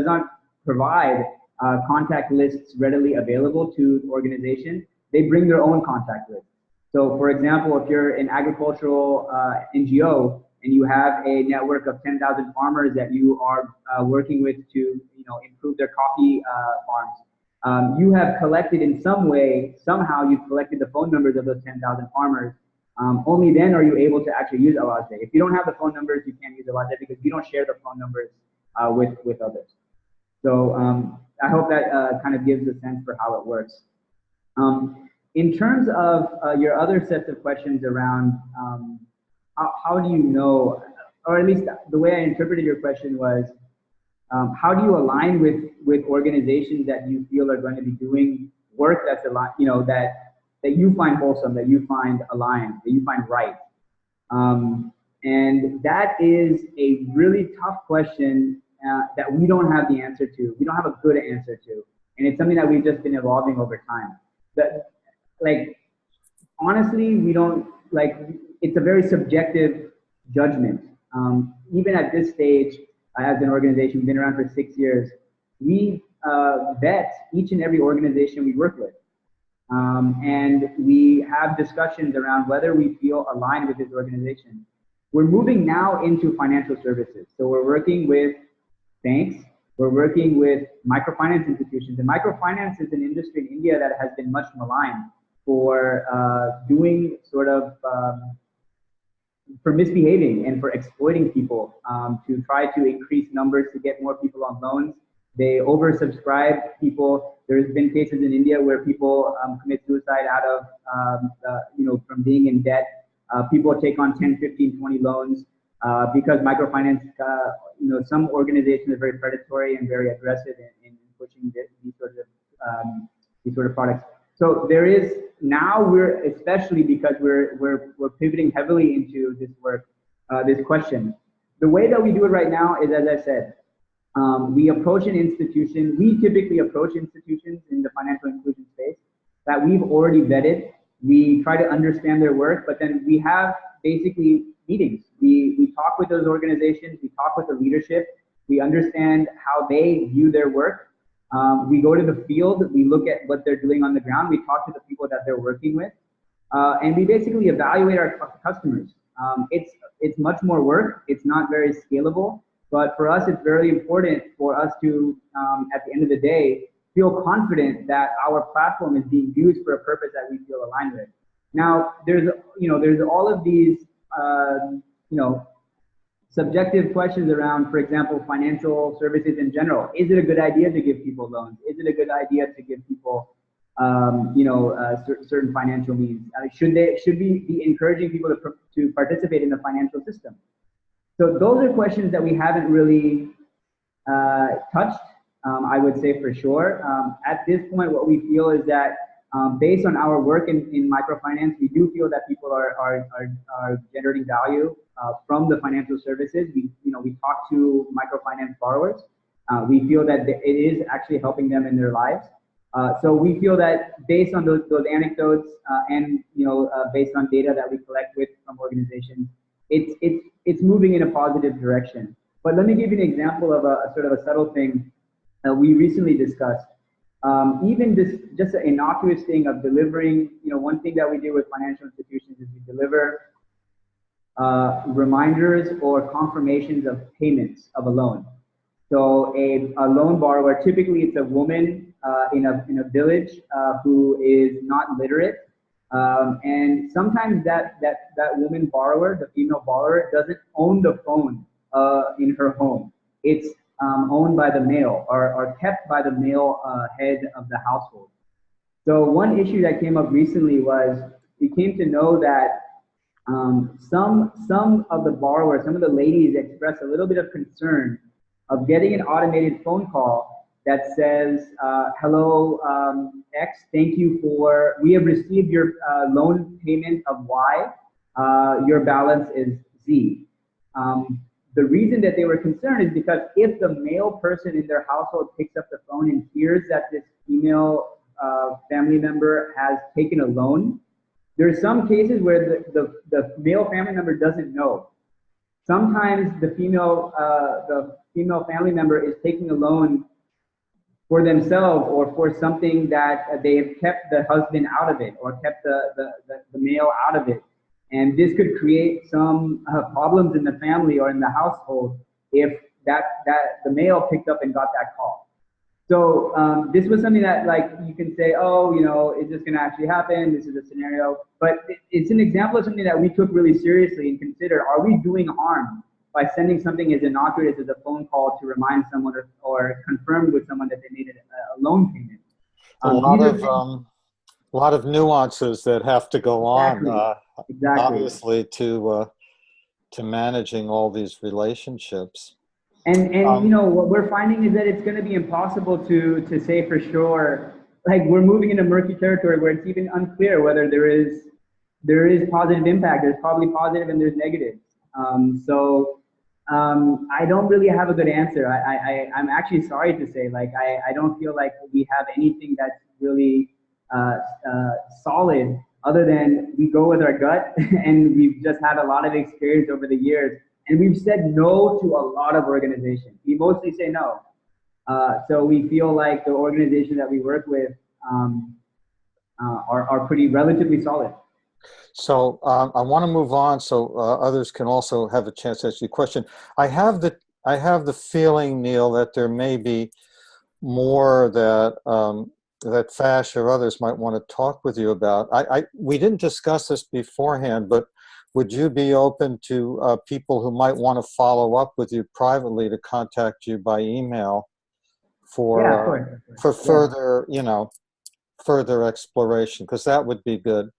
not provide contact lists readily available to the organization. They bring their own contact list. So for example, if you're an agricultural NGO and you have a network of 10,000 farmers that you are working with to improve their coffee farms, you have collected in some way, somehow you've collected the phone numbers of those 10,000 farmers. Only then are you able to actually use Awaze. If you don't have the phone numbers, you can't use Awaze because you don't share the phone numbers with others. So I hope that kind of gives a sense for how it works. In terms of your other sets of questions around how do you know, or at least the way I interpreted your question was, how do you align with organizations that you feel are going to be doing work that's aligned, that you find wholesome, that you find aligned, that you find right? And that is a really tough question that we don't have the answer to. We don't have a good answer to. And it's something that we've just been evolving over time. But like, honestly, we don't, like, it's a very subjective judgment. Even at this stage, as an organization, we've been around for 6 years, we vet each and every organization we work with. And we have discussions around whether we feel aligned with this organization. We're moving now into financial services. So we're working with banks, we're working with microfinance institutions. And microfinance is an industry in India that has been much maligned for doing sort of, for misbehaving and for exploiting people to try to increase numbers to get more people on loans. They oversubscribe people. There's been cases in India where people commit suicide out of, from being in debt. People take on 10, 15, 20 loans because microfinance, some organizations are very predatory and very aggressive in pushing these sort of products. So there is, now we're, especially because we're pivoting heavily into this work, this question. The way that we do it right now is, as I said, we approach an institution, we typically approach institutions in the financial inclusion space that we've already vetted. We try to understand their work, but then we have basically meetings. We talk with those organizations, we talk with the leadership, we understand how they view their work. We go to the field, we look at what they're doing on the ground, we talk to the people that they're working with, and we basically evaluate our customers. It's much more work, it's not very scalable, but for us, it's very important for us to, at the end of the day, feel confident that our platform is being used for a purpose that we feel aligned with. Now, there's all of these, subjective questions around, for example, financial services in general. Is it a good idea to give people loans? Is it a good idea to give people, certain financial means? Should we be encouraging people to participate in the financial system? So those are questions that we haven't really touched, I would say for sure. At this point, what we feel is that based on our work in microfinance, we do feel that people are generating value from the financial services. We talk to microfinance borrowers. We feel that it is actually helping them in their lives. So we feel that based on those anecdotes and based on data that we collect from organizations, it's moving in a positive direction. But let me give you an example of a sort of a subtle thing that we recently discussed. Even this, just an innocuous thing of delivering, one thing that we do with financial institutions is we deliver reminders or confirmations of payments of a loan. So a loan borrower, typically it's a woman in a village who is not literate. And sometimes that woman borrower, the female borrower, doesn't own the phone in her home. It's owned by the male or kept by the male head of the household. So one issue that came up recently was we came to know that some of the borrowers, some of the ladies expressed a little bit of concern of getting an automated phone call that says, hello, X, thank you we have received your loan payment of Y, your balance is Z. The reason that they were concerned is because if the male person in their household picks up the phone and hears that this female family member has taken a loan, there are some cases where the male family member doesn't know. Sometimes the female family member is taking a loan for themselves or for something that they have kept the husband out of it or kept the male out of it. And this could create some problems in the family or in the household if the male picked up and got that call. So this was something that, like, you can say, oh, is this going to actually happen? This is a scenario. But it's an example of something that we took really seriously and considered, are we doing harm by sending something as innocuous as a phone call to remind someone or confirm with someone that they needed a loan payment? A lot of nuances that have to go on, exactly. Obviously, to managing all these relationships. And what we're finding is that it's going to be impossible to say for sure. Like, we're moving into murky territory where it's even unclear whether there is positive impact. There's probably positive and there's negative. I don't really have a good answer. I'm actually sorry to say, like, I don't feel like we have anything that's really solid other than we go with our gut and we've just had a lot of experience over the years. And we've said no to a lot of organizations. We mostly say no. So we feel like the organizations that we work with are pretty relatively solid. So I want to move on so others can also have a chance to ask you a question. I have the feeling, Neil, that there may be more that that Fash or others might want to talk with you about. We didn't discuss this beforehand, but would you be open to people who might want to follow up with you privately to contact you by email for further, you know, further exploration? Because that would be good.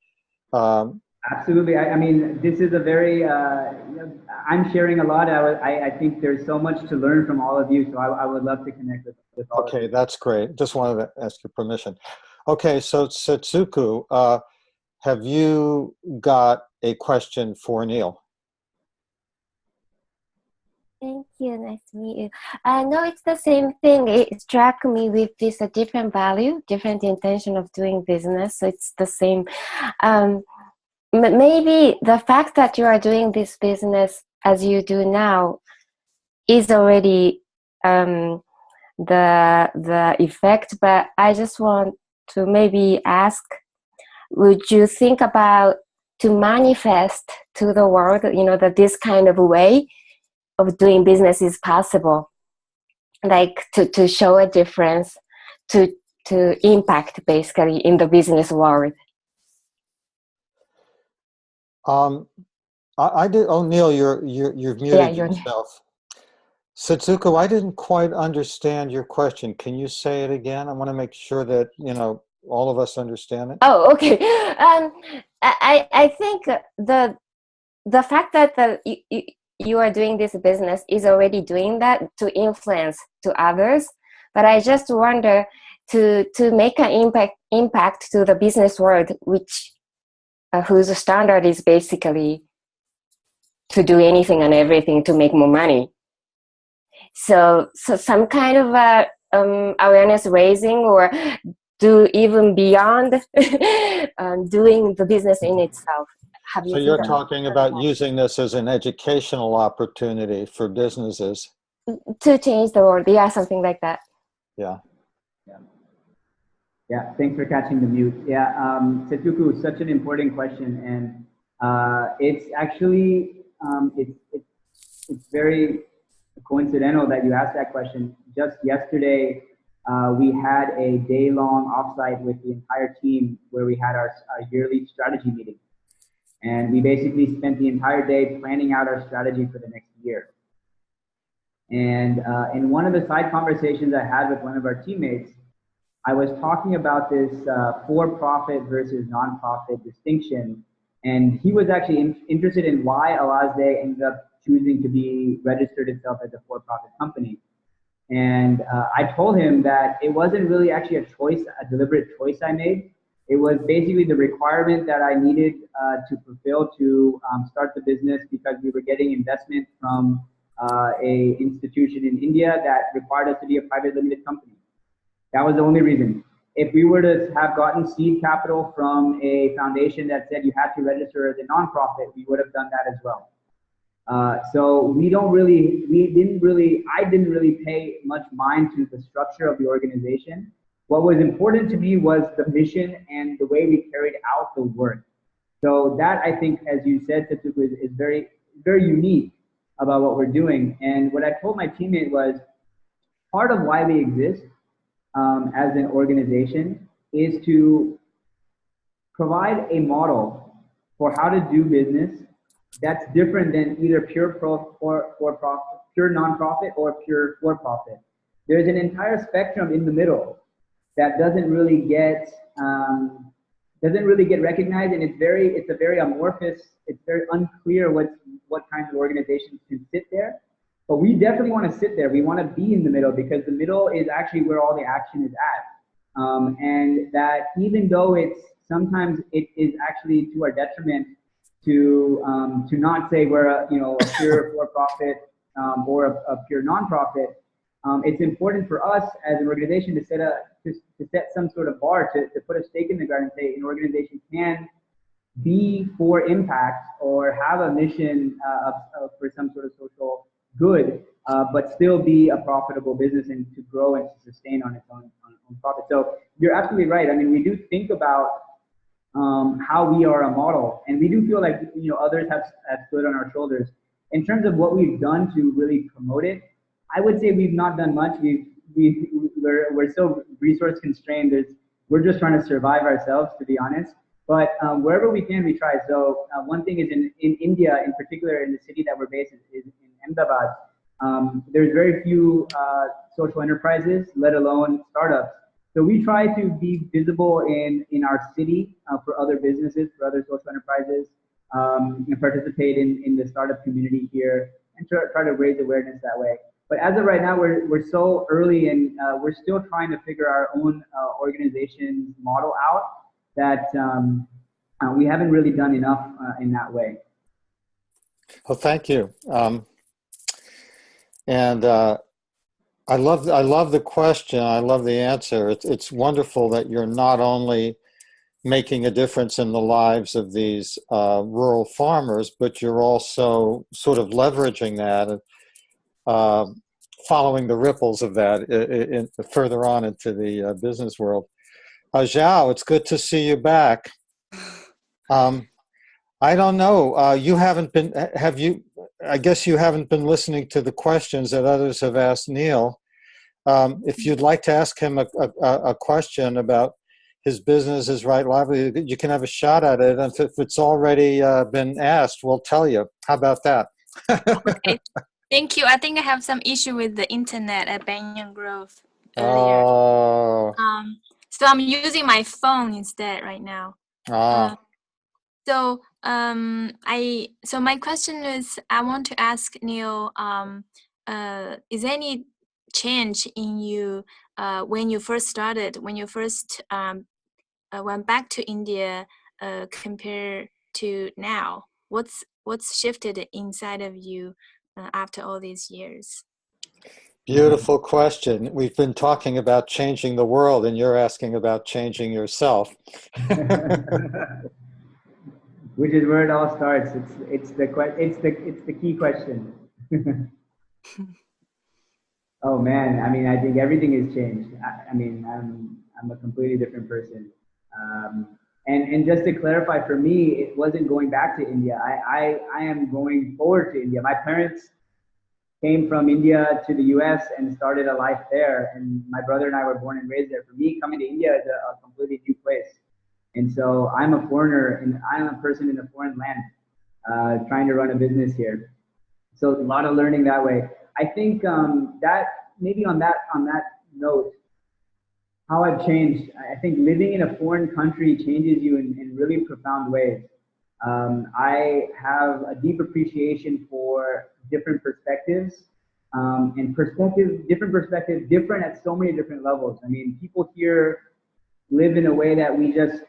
Absolutely. I mean, this is a very, I'm sharing a lot. I think there's so much to learn from all of you. So I would love to connect with all of you. Okay, that's great. Just wanted to ask your permission. Okay, so Setsuko, have you got a question for Neil? Thank you. Nice to meet you. No, it's the same thing. It struck me with this a different value, different intention of doing business. So it's the same. Maybe the fact that you are doing this business as you do now is already the effect. But I just want to maybe ask, would you think about to manifest to the world, you know, that this kind of way of doing business is possible, like to show a difference, to impact basically in the business world? I did. Oh, Neil, you've muted yourself. Setsuko, I didn't quite understand your question. Can you say it again? I want to make sure that, you know, all of us understand it. Oh, okay. I think the fact that you are doing this business is already doing that to influence to others. But I just wonder to make an impact to the business world, which whose standard is basically to do anything and everything to make more money. So some kind of awareness raising, or do even beyond doing the business in itself. So you're talking about using this as an educational opportunity for businesses to change the world. Yeah, something like that. Yeah. Yeah, thanks for catching the mute. Yeah, Setsuko, such an important question, and it's actually it's very coincidental that you asked that question. Just yesterday, we had a day-long offsite with the entire team where we had our yearly strategy meeting, and we basically spent the entire day planning out our strategy for the next year. And in one of the side conversations I had with one of our teammates, I was talking about this for-profit versus non-profit distinction, and he was actually interested in why Alazde ended up choosing to be registered itself as a for-profit company. And I told him that it wasn't really actually a deliberate choice I made. It was basically the requirement that I needed to fulfill to start the business, because we were getting investment from a institution in India that required us to be a private limited company. That was the only reason. If we were to have gotten seed capital from a foundation that said you had to register as a nonprofit, we would have done that as well. So I didn't really pay much mind to the structure of the organization. What was important to me was the mission and the way we carried out the work. So that, I think, as you said, Setsuko, is very, very unique about what we're doing. And what I told my teammate was, part of why we exist as an organization is to provide a model for how to do business that's different than either pure for-profit, pure nonprofit, or pure for-profit. There's an entire spectrum in the middle that doesn't really get recognized, and it's a very amorphous. It's very unclear what kinds of organizations can sit there. But we definitely want to sit there. We want to be in the middle, because the middle is actually where all the action is at. And that even though sometimes it is actually to our detriment to not say we're a, you know, a pure for-profit or a pure nonprofit. It's important for us as an organization to set some sort of bar, to put a stake in the ground and say an organization can be for impact or have a mission for some sort of social good, but still be a profitable business and to grow and to sustain on its own profit. So you're absolutely right. I mean, we do think about how we are a model, and we do feel like, you know, others have stood on our shoulders. In terms of what we've done to really promote it, I would say we've not done much. We're so resource constrained. We're just trying to survive ourselves, to be honest. But wherever we can, we try. So one thing is in India, in particular, in the city that we're based is in Ahmedabad. There's very few social enterprises, let alone startups. So we try to be visible in our city for other businesses, for other social enterprises, and participate in the startup community here, and try to raise awareness that way. But as of right now, we're so early, and we're still trying to figure our own organization model out, that we haven't really done enough in that way. Well, thank you. And I love the question. I love the answer. It's wonderful that you're not only making a difference in the lives of these rural farmers, but you're also sort of leveraging that, following the ripples of that further on into the business world. Zhao, it's good to see you back. I don't know. You haven't been, have you? I guess you haven't been listening to the questions that others have asked Neil. If you'd like to ask him a question about his business, his right livelihood, you can have a shot at it. And if it's already been asked, we'll tell you. How about that? Okay. Thank you. I think I have some issue with the internet at Banyan Grove earlier. Oh. So I'm using my phone instead right now. So my question is, I want to ask Neil, is there any change in you when you first started, when you first went back to India compared to now? What's shifted inside of you after all these years? Beautiful question. We've been talking about changing the world, and you're asking about changing yourself. Which is where it all starts. It's the key question. Oh man, I mean, I think everything has changed. I mean, I'm a completely different person. And just to clarify, for me, it wasn't going back to India. I am going forward to India. My parents came from India to the US and started a life there. And my brother and I were born and raised there. For me, coming to India is a completely new place. And so I'm a foreigner, and I'm a person in a foreign land, trying to run a business here. So a lot of learning that way. I think that maybe on that note, how I've changed, I think living in a foreign country changes you in really profound ways. I have a deep appreciation for different perspectives, and different at so many different levels. I mean, people here live in a way that we just,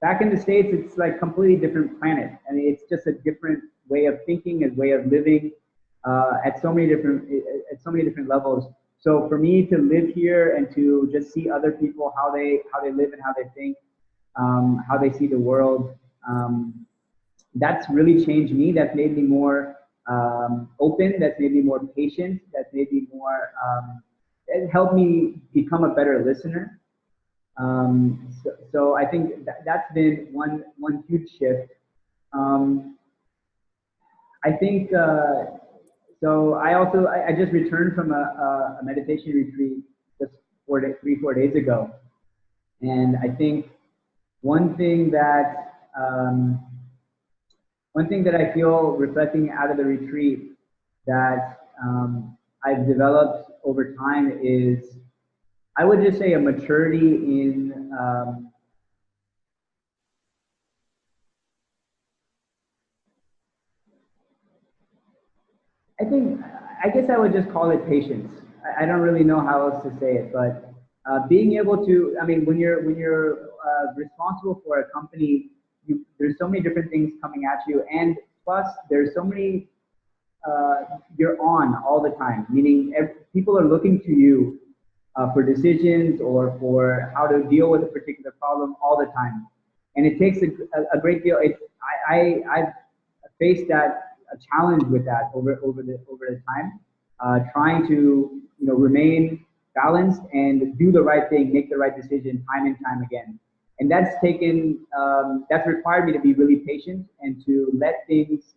back in the States, it's like completely different planet. I mean, it's just a different way of thinking, a way of living at so many different levels. So for me to live here and to just see other people, how they live and how they think, how they see the world, that's really changed me. That's made me more open. That's made me more patient. That's made me more. It helped me become a better listener. So I think that's been one huge shift. I think, so I just returned from a meditation retreat just 3-4 days ago. And I think one thing that I feel reflecting out of the retreat that I've developed over time is, I would just say, a maturity in I guess I would just call it patience. I don't really know how else to say it, but being able to, I mean, when you're responsible for a company, there's so many different things coming at you, and plus there's so many, you're on all the time, meaning people are looking to you for decisions or for how to deal with a particular problem all the time. And it takes a great deal. I've faced that, a challenge with that over the time, trying to remain balanced and do the right thing, make the right decision time and time again. And that's required me to be really patient and to let things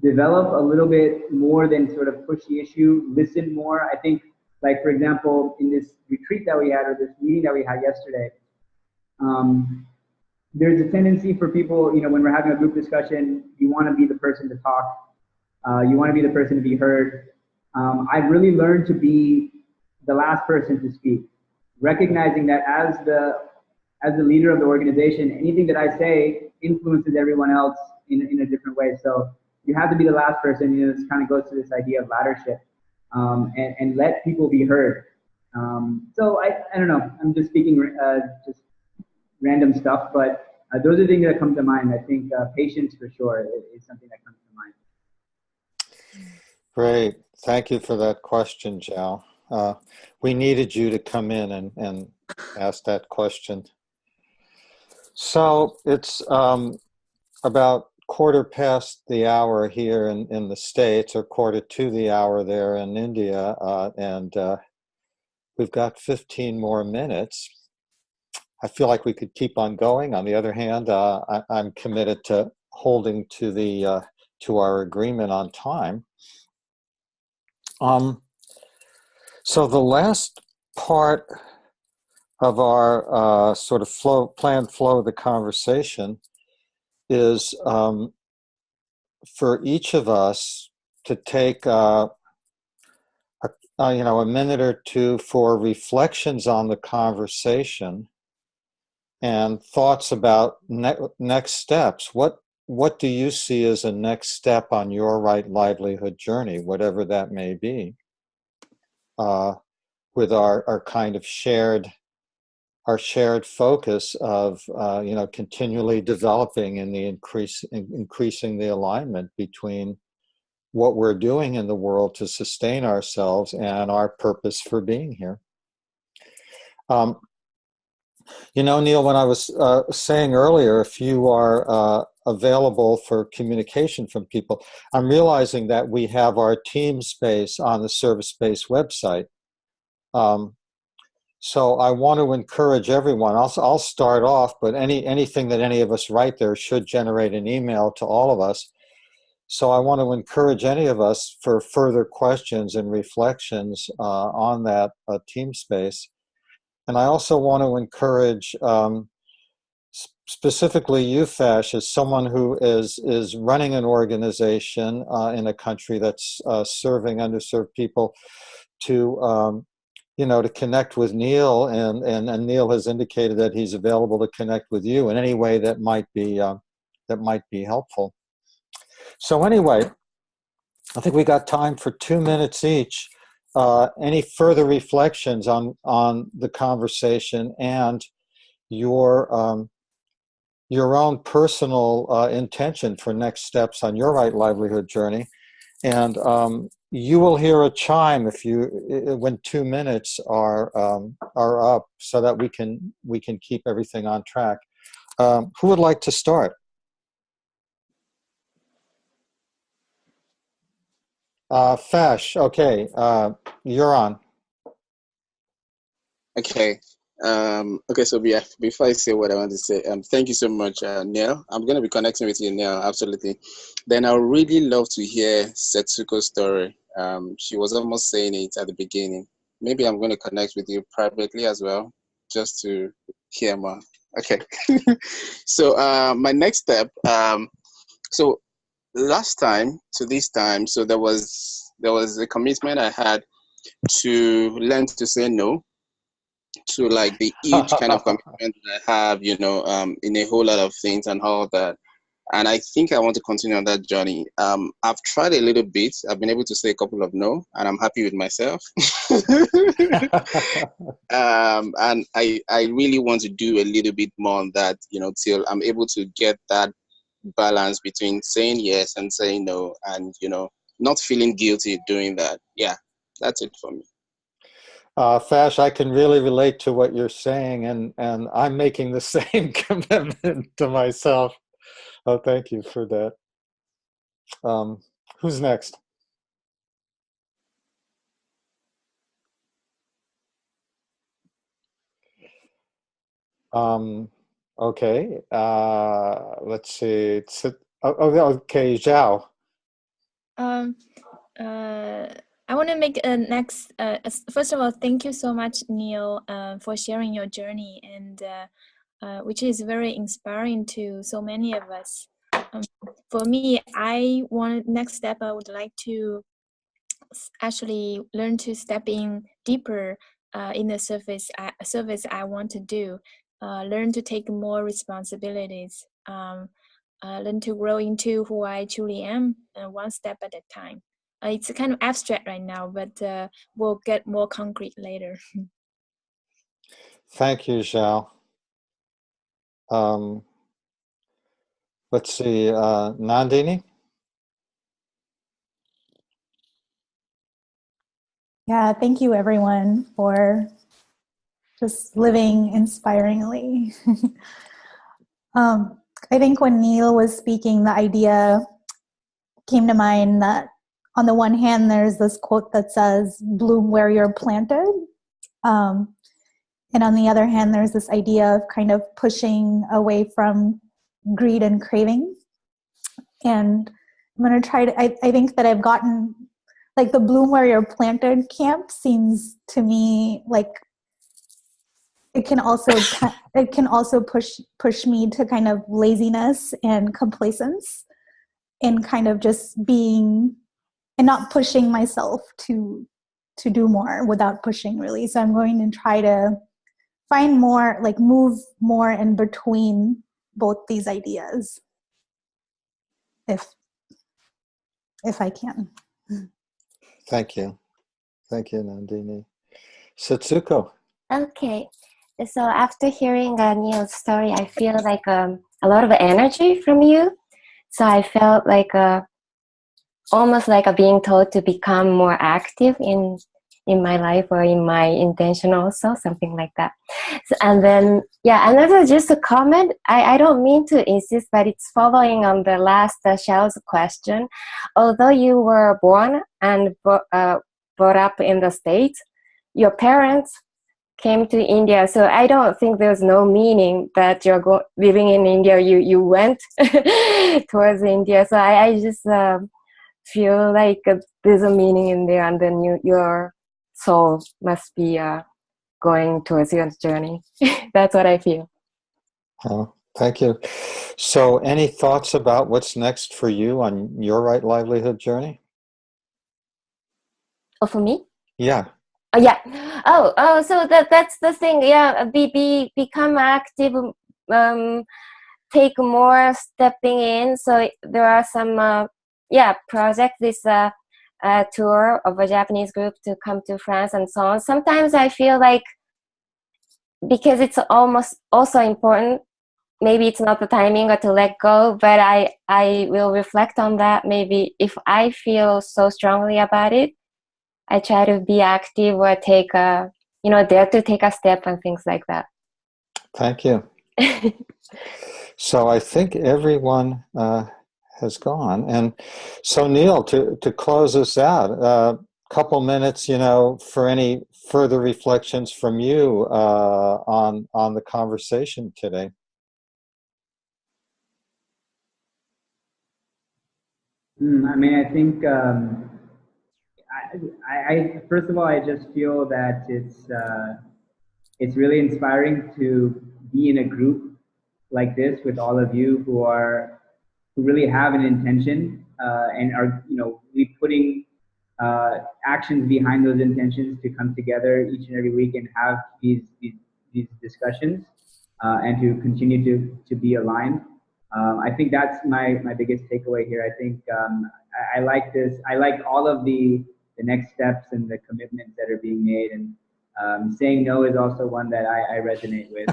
develop a little bit more than sort of push the issue, listen more. I think, like, for example, in this retreat that we had, or this meeting that we had yesterday, there's a tendency for people, when we're having a group discussion, you want to be the person to talk. You want to be the person to be heard. I've really learned to be the last person to speak, recognizing that as the leader of the organization, anything that I say influences everyone else in a different way. So you have to be the last person. This kind of goes to this idea of laddership, and let people be heard. So I don't know. I'm just speaking just random stuff, but those are things that come to mind. I think patience for sure is something that comes to mind. Great. Thank you for that question, Zhao. We needed you to come in and ask that question. So it's about 1/4 here in the States, or 1/4 there in India, and we've got 15 more minutes. I feel like we could keep on going. On the other hand, I'm committed to holding to our agreement on time. So the last part of our sort of planned flow of the conversation is for each of us to take a minute or two for reflections on the conversation and thoughts about next steps. What do you see as a next step on your right livelihood journey, whatever that may be, with our kind of shared focus of continually developing and increasing the alignment between what we're doing in the world to sustain ourselves and our purpose for being here. Neil, when I was saying earlier, if you are available for communication from people, I'm realizing that we have our team space on the Service Space website. So I want to encourage everyone. I'll start off, but anything that any of us write there should generate an email to all of us. So I want to encourage any of us for further questions and reflections on that team space. And I also want to encourage specifically you, Fash, as someone who is running an organization in a country that's serving underserved people, to connect with Neil, and Neil has indicated that he's available to connect with you in any way that might be helpful. So anyway, I think we got time for 2 minutes each. Any further reflections on the conversation and your own personal intention for next steps on your right livelihood journey? And you will hear a chime when 2 minutes are up, so that we can keep everything on track. Who would like to start? Fash, okay, you're on. Okay. So before I say what I want to say, thank you so much, Neil. I'm going to be connecting with you, Neil, absolutely. Then I would really love to hear Setsuko's story. She was almost saying it at the beginning. Maybe I'm going to connect with you privately as well, just to hear more. Okay. So my next step, so last time to this time, so there was a commitment I had to learn to say no to like the huge kind of commitment that I have, in a whole lot of things and all that. And I think I want to continue on that journey. I've tried a little bit. I've been able to say a couple of no, and I'm happy with myself. And I really want to do a little bit more on that, till I'm able to get that balance between saying yes and saying no, and not feeling guilty doing that. Yeah, that's it for me. Fash, I can really relate to what you're saying, and I'm making the same commitment to myself. Oh, thank you for that. Who's next? Okay, let's see. Okay, Zhao. I want to make a next. First of all, thank you so much, Neil, for sharing your journey, and which is very inspiring to so many of us. For me, next step. I would like to actually learn to step in deeper in the service I want to do. Learn to take more responsibilities. Learn to grow into who I truly am, one step at a time. It's kind of abstract right now, but we'll get more concrete later. Thank you, Zhao. Let's see, Nandini? Yeah, thank you everyone for just living inspiringly. I think when Neil was speaking, the idea came to mind that on the one hand, there's this quote that says, bloom where you're planted. And on the other hand, there's this idea of kind of pushing away from greed and craving. And I'm going to try to, I think that I've gotten, like the bloom where you're planted camp seems to me like it can also push me to kind of laziness and complacence and kind of just being and not pushing myself to do more without pushing really. So I'm going to try to find more, like move more in between both these ideas if I can. Thank you. Thank you, Nandini. Setsuko. Okay. So after hearing Neil's story, I feel like a lot of energy from you. So I felt like almost like being told to become more active in my life or in my intention also, something like that. So, and then, yeah, another just a comment. I don't mean to insist, but it's following on the last Xiao's question. Although you were born and brought up in the States, your parents came to India, so I don't think there's no meaning that you're living in India. You went towards India, so I just feel like there's a meaning in there, and then your soul must be going towards your journey. That's what I feel. Oh, thank you. So, any thoughts about what's next for you on your right livelihood journey? Oh, for me? Yeah. Oh, yeah. Oh, so that's the thing. Yeah, become active. Take more stepping in. So there are some project. This tour of a Japanese group to come to France and so on. Sometimes I feel like because it's almost also important. Maybe it's not the timing or to let go, but I will reflect on that. Maybe if I feel so strongly about it, I try to be active or take dare to take a step and things like that. Thank you. So I think everyone has gone. And so Neil, to close us out, a couple minutes, for any further reflections from you on the conversation today. I mean, I think I first of all, I just feel that it's really inspiring to be in a group like this with all of you who really have an intention and are really putting actions behind those intentions to come together each and every week and have these discussions and to continue to be aligned. I think that's my biggest takeaway here. I think I like this. I like all of the next steps and the commitments that are being made, and saying no is also one that I resonate with.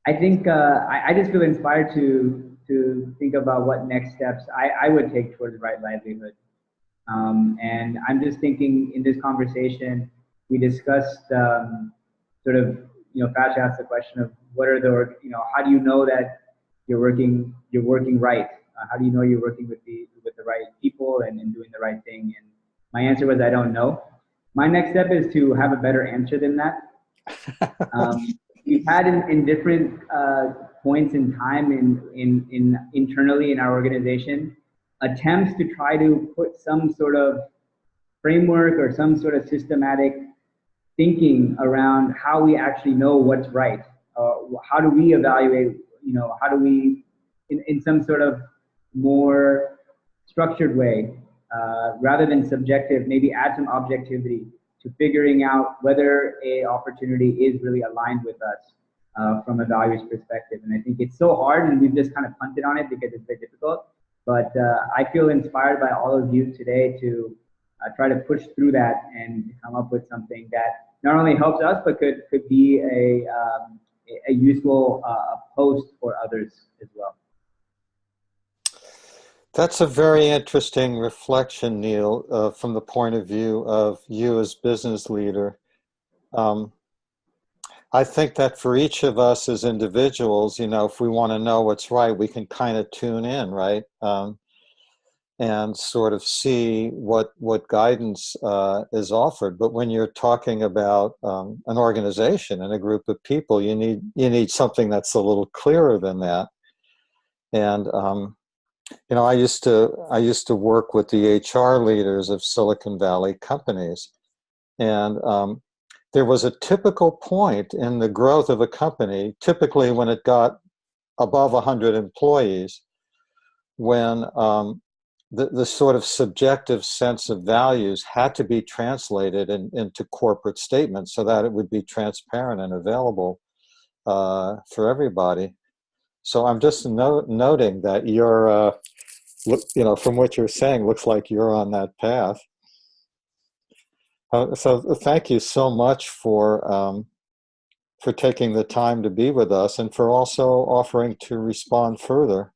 I think I just feel inspired to to think about what next steps I would take towards right livelihood. And I'm just thinking in this conversation, we discussed sort of, Fash asked the question of what are the, how do you know that you're working right? How do you know you're working with the right people and doing the right thing? And my answer was, I don't know. My next step is to have a better answer than that. We've had in different points in time in internally in our organization attempts to try to put some sort of framework or some sort of systematic thinking around how we actually know what's right. How do we evaluate, how do we, in some sort of more structured way, rather than subjective, maybe add some objectivity to figuring out whether a opportunity is really aligned with us from a values perspective. And I think it's so hard, and we've just kind of punted on it because it's very difficult. But I feel inspired by all of you today to try to push through that and come up with something that not only helps us, but could be a useful post for others as well. That's a very interesting reflection, Neil, from the point of view of you as business leader. I think that for each of us as individuals, if we want to know what's right, we can kind of tune in, right? And sort of see what guidance is offered. But when you're talking about an organization and a group of people, you need something that's a little clearer than that. And I used to work with the HR leaders of Silicon Valley companies, and there was a typical point in the growth of a company, typically when it got above 100 employees, when the sort of subjective sense of values had to be translated into corporate statements so that it would be transparent and available for everybody. So I'm just noting that you're, from what you're saying, looks like you're on that path. So thank you so much for taking the time to be with us and for also offering to respond further.